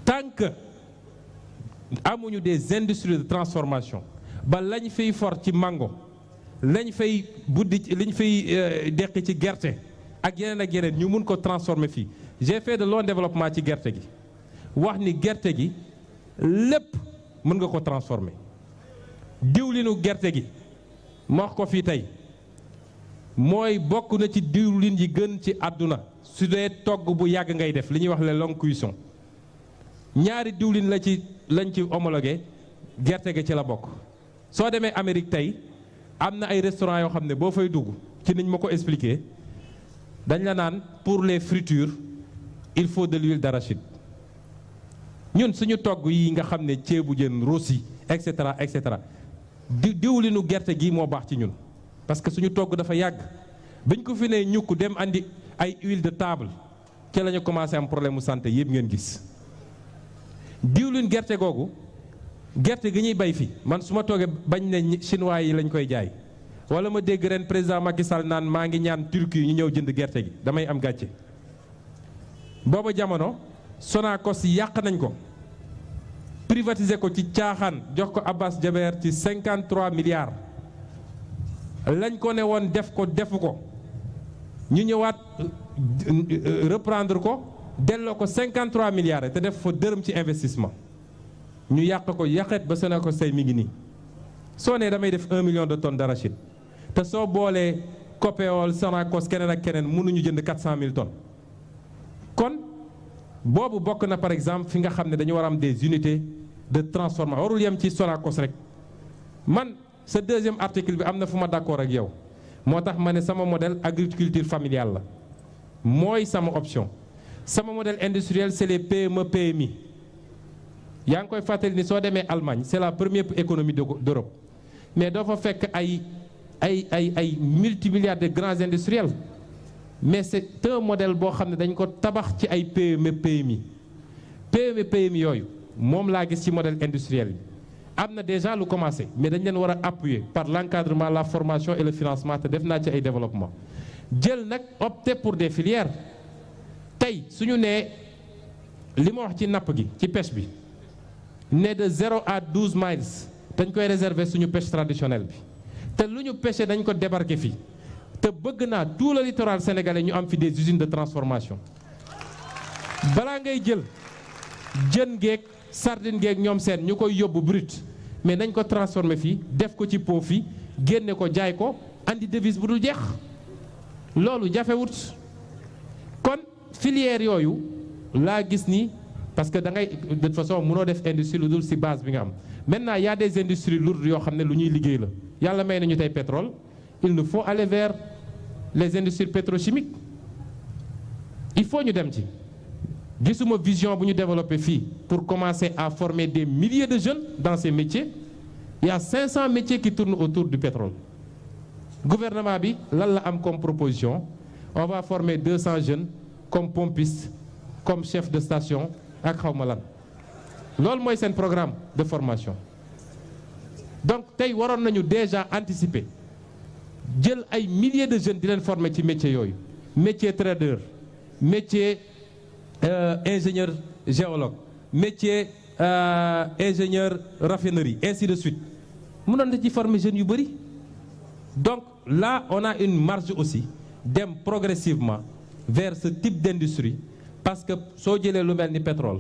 tant que amuñu des industries de transformation ba lañ fiy for ci mango lañ fay buddi liñ fay deqi ci gerte ak yeneen ñu mun ko transformer fii. j'ai fait de long développement ci gerte gi wax ni gerte gi lépp mën nga ko transformer. diwlinu gerte gi ma wax ko fii tey mooy bokk na ci diwlin yi gën ci àdduna su dee togg bu yàgg ngay def li ñuy wax les longues cuissons. ñaari diwlin lañ ci homologué gerte gi ci la bokk. soo demee Amérique tey am na ay restaurants yoo xam ne boo fay dugg ci niñ ma ko expliqué dañ la naan pour les fritures il faut de l'huile d'arachide. ñun suñu togg yi nga xam ne ceebu jën rosi et cetera diwlinu gerte gi moo baax ci ñun parce que suñu togg dafa yàgg bañ ko fi ne ñukk dem andi ay huile de table ci la ñu commencé am problème mu santé yëpp ngeen gis. diwlin gerte googu gerte gi ñuy bay fi man su ma toogee bañ ne chinois yi lañ koy jaay wala ma dégg ren président Macky Sall naan maa ngi ñaan Turquie ñu ñëw jënd gerte gi damay am gàcce. booba jamono Sonacos yàq nañ ko privatiser ko ci caaxaan jox ko Abbas Jaber ci 53 milliards lañ ko ne woon def ko defu ko ñu ñëwaat reprendre ko delloo ko 53 milliards te def fa dërëm ci investissement ñu yàq ko yàqet ba Sonacos tey mi ngi nii. soo nee damay def 1 million de tonnes d'arachide te soo boolee Copéol Sonacos keneen ak keneen mënuñu jënd 400 000 tonnes kon boobu bokk na par exemple fi nga xam ne dañu war a am des unités de transformation warul yem ci Sonacos rek. man sa deuxième article bi am na fu ma d'accord ak yow moo tax ma ne sama modèle agriculture familiale la mooy sama option. sama modèle industriel c'est les PME PMI yaa ngi koy fàttali ni soo demee Allemagne c'est la première économie d'Europe mais doo fa fekk ay multimilliards de grands industriels mais c'est un modèle boo xam ne dañ ko tabax ci ay PME PMI yooyu moom laa gis ci modèle industriel bi. am na déjà lu commencé mais dañ leen war a appuyer par l'encadrement la formation et le financement te def naa ci ay développement jël nag opter pour des filières. tey suñu nee li ma wax ci napp gi ci pêche bi ne de 0 à 12 miles dañ koy réserver suñu pêche traditionnelle bi te lu ñu pêché dañ ko débarquer fii te bëgg naa tout le littoral sénégalais ñu am fi des usines de transformation balaa ngay jël jën geeg sardine geeg ñoom seen ñu koy yóbbu brut mais nañ ko transformer fii def ko ci pot fii génne ko jaay ko andi devise bu dul jeex loolu jafewut kon filière yooyu laa gis ni parce que da ngay de toute façon mënoo def industrie lu dul ci base bi nga am maintenant y a des industries lourdes yoo xam ne lu ñuy liggéey la yàlla may nañu tey pétrole il nous faut aller vers les industries pétrochimiques il faut ñu dem ci gisuma vision bu ñu développer fii pour commencer à former des milliers de jeunes dans ces métiers il y a 500 métiers qui tournent autour du pétrole gouvernement bi lan la am comme proposition on va former 200 jeunes comme pompiste comme chef de station ak xawma lan loolu mooy seen programme de formation donc tey waroon nañu déjà anticiper jël ay milliers de jeunes di leen former ci métier yooyu métier trader métier ingénieur géologue métier ingénieur raffinerie ainsi de suite mënoon na ci former jeunes yu bëri donc là on a une marge aussi dem progressivement vers ce type d'industrie parce que soo jëlee lu mel ni pétrole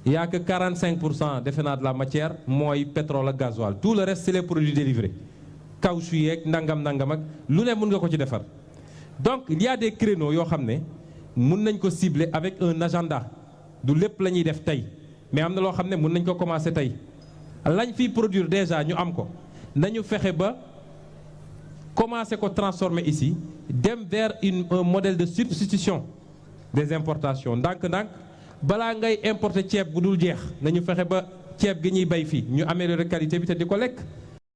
il y a que 45% defe naa de la matière mooy pétrole ak gasoil tout le reste c'est les produits dérivés caoutchouc yeeg nangam ak lu ne mën nga ko ci defar donc il y a des créneaux yoo xam ne mën nañ ko cibler avec un agenda du lépp la ñuy def tey mais am na loo xam ne mën nañ ko commencer tey lañ fiy produire déjà ñu am ko nañu fexe ba commencer ko transformer ici dem vers un modèle de substitution des importations ndànk-ndànk balaa ngay importer ceeb bu dul jeex nañu fexe ba ceeb gi ñuy bay fii ñu améliorer qualité bi te di ko lekk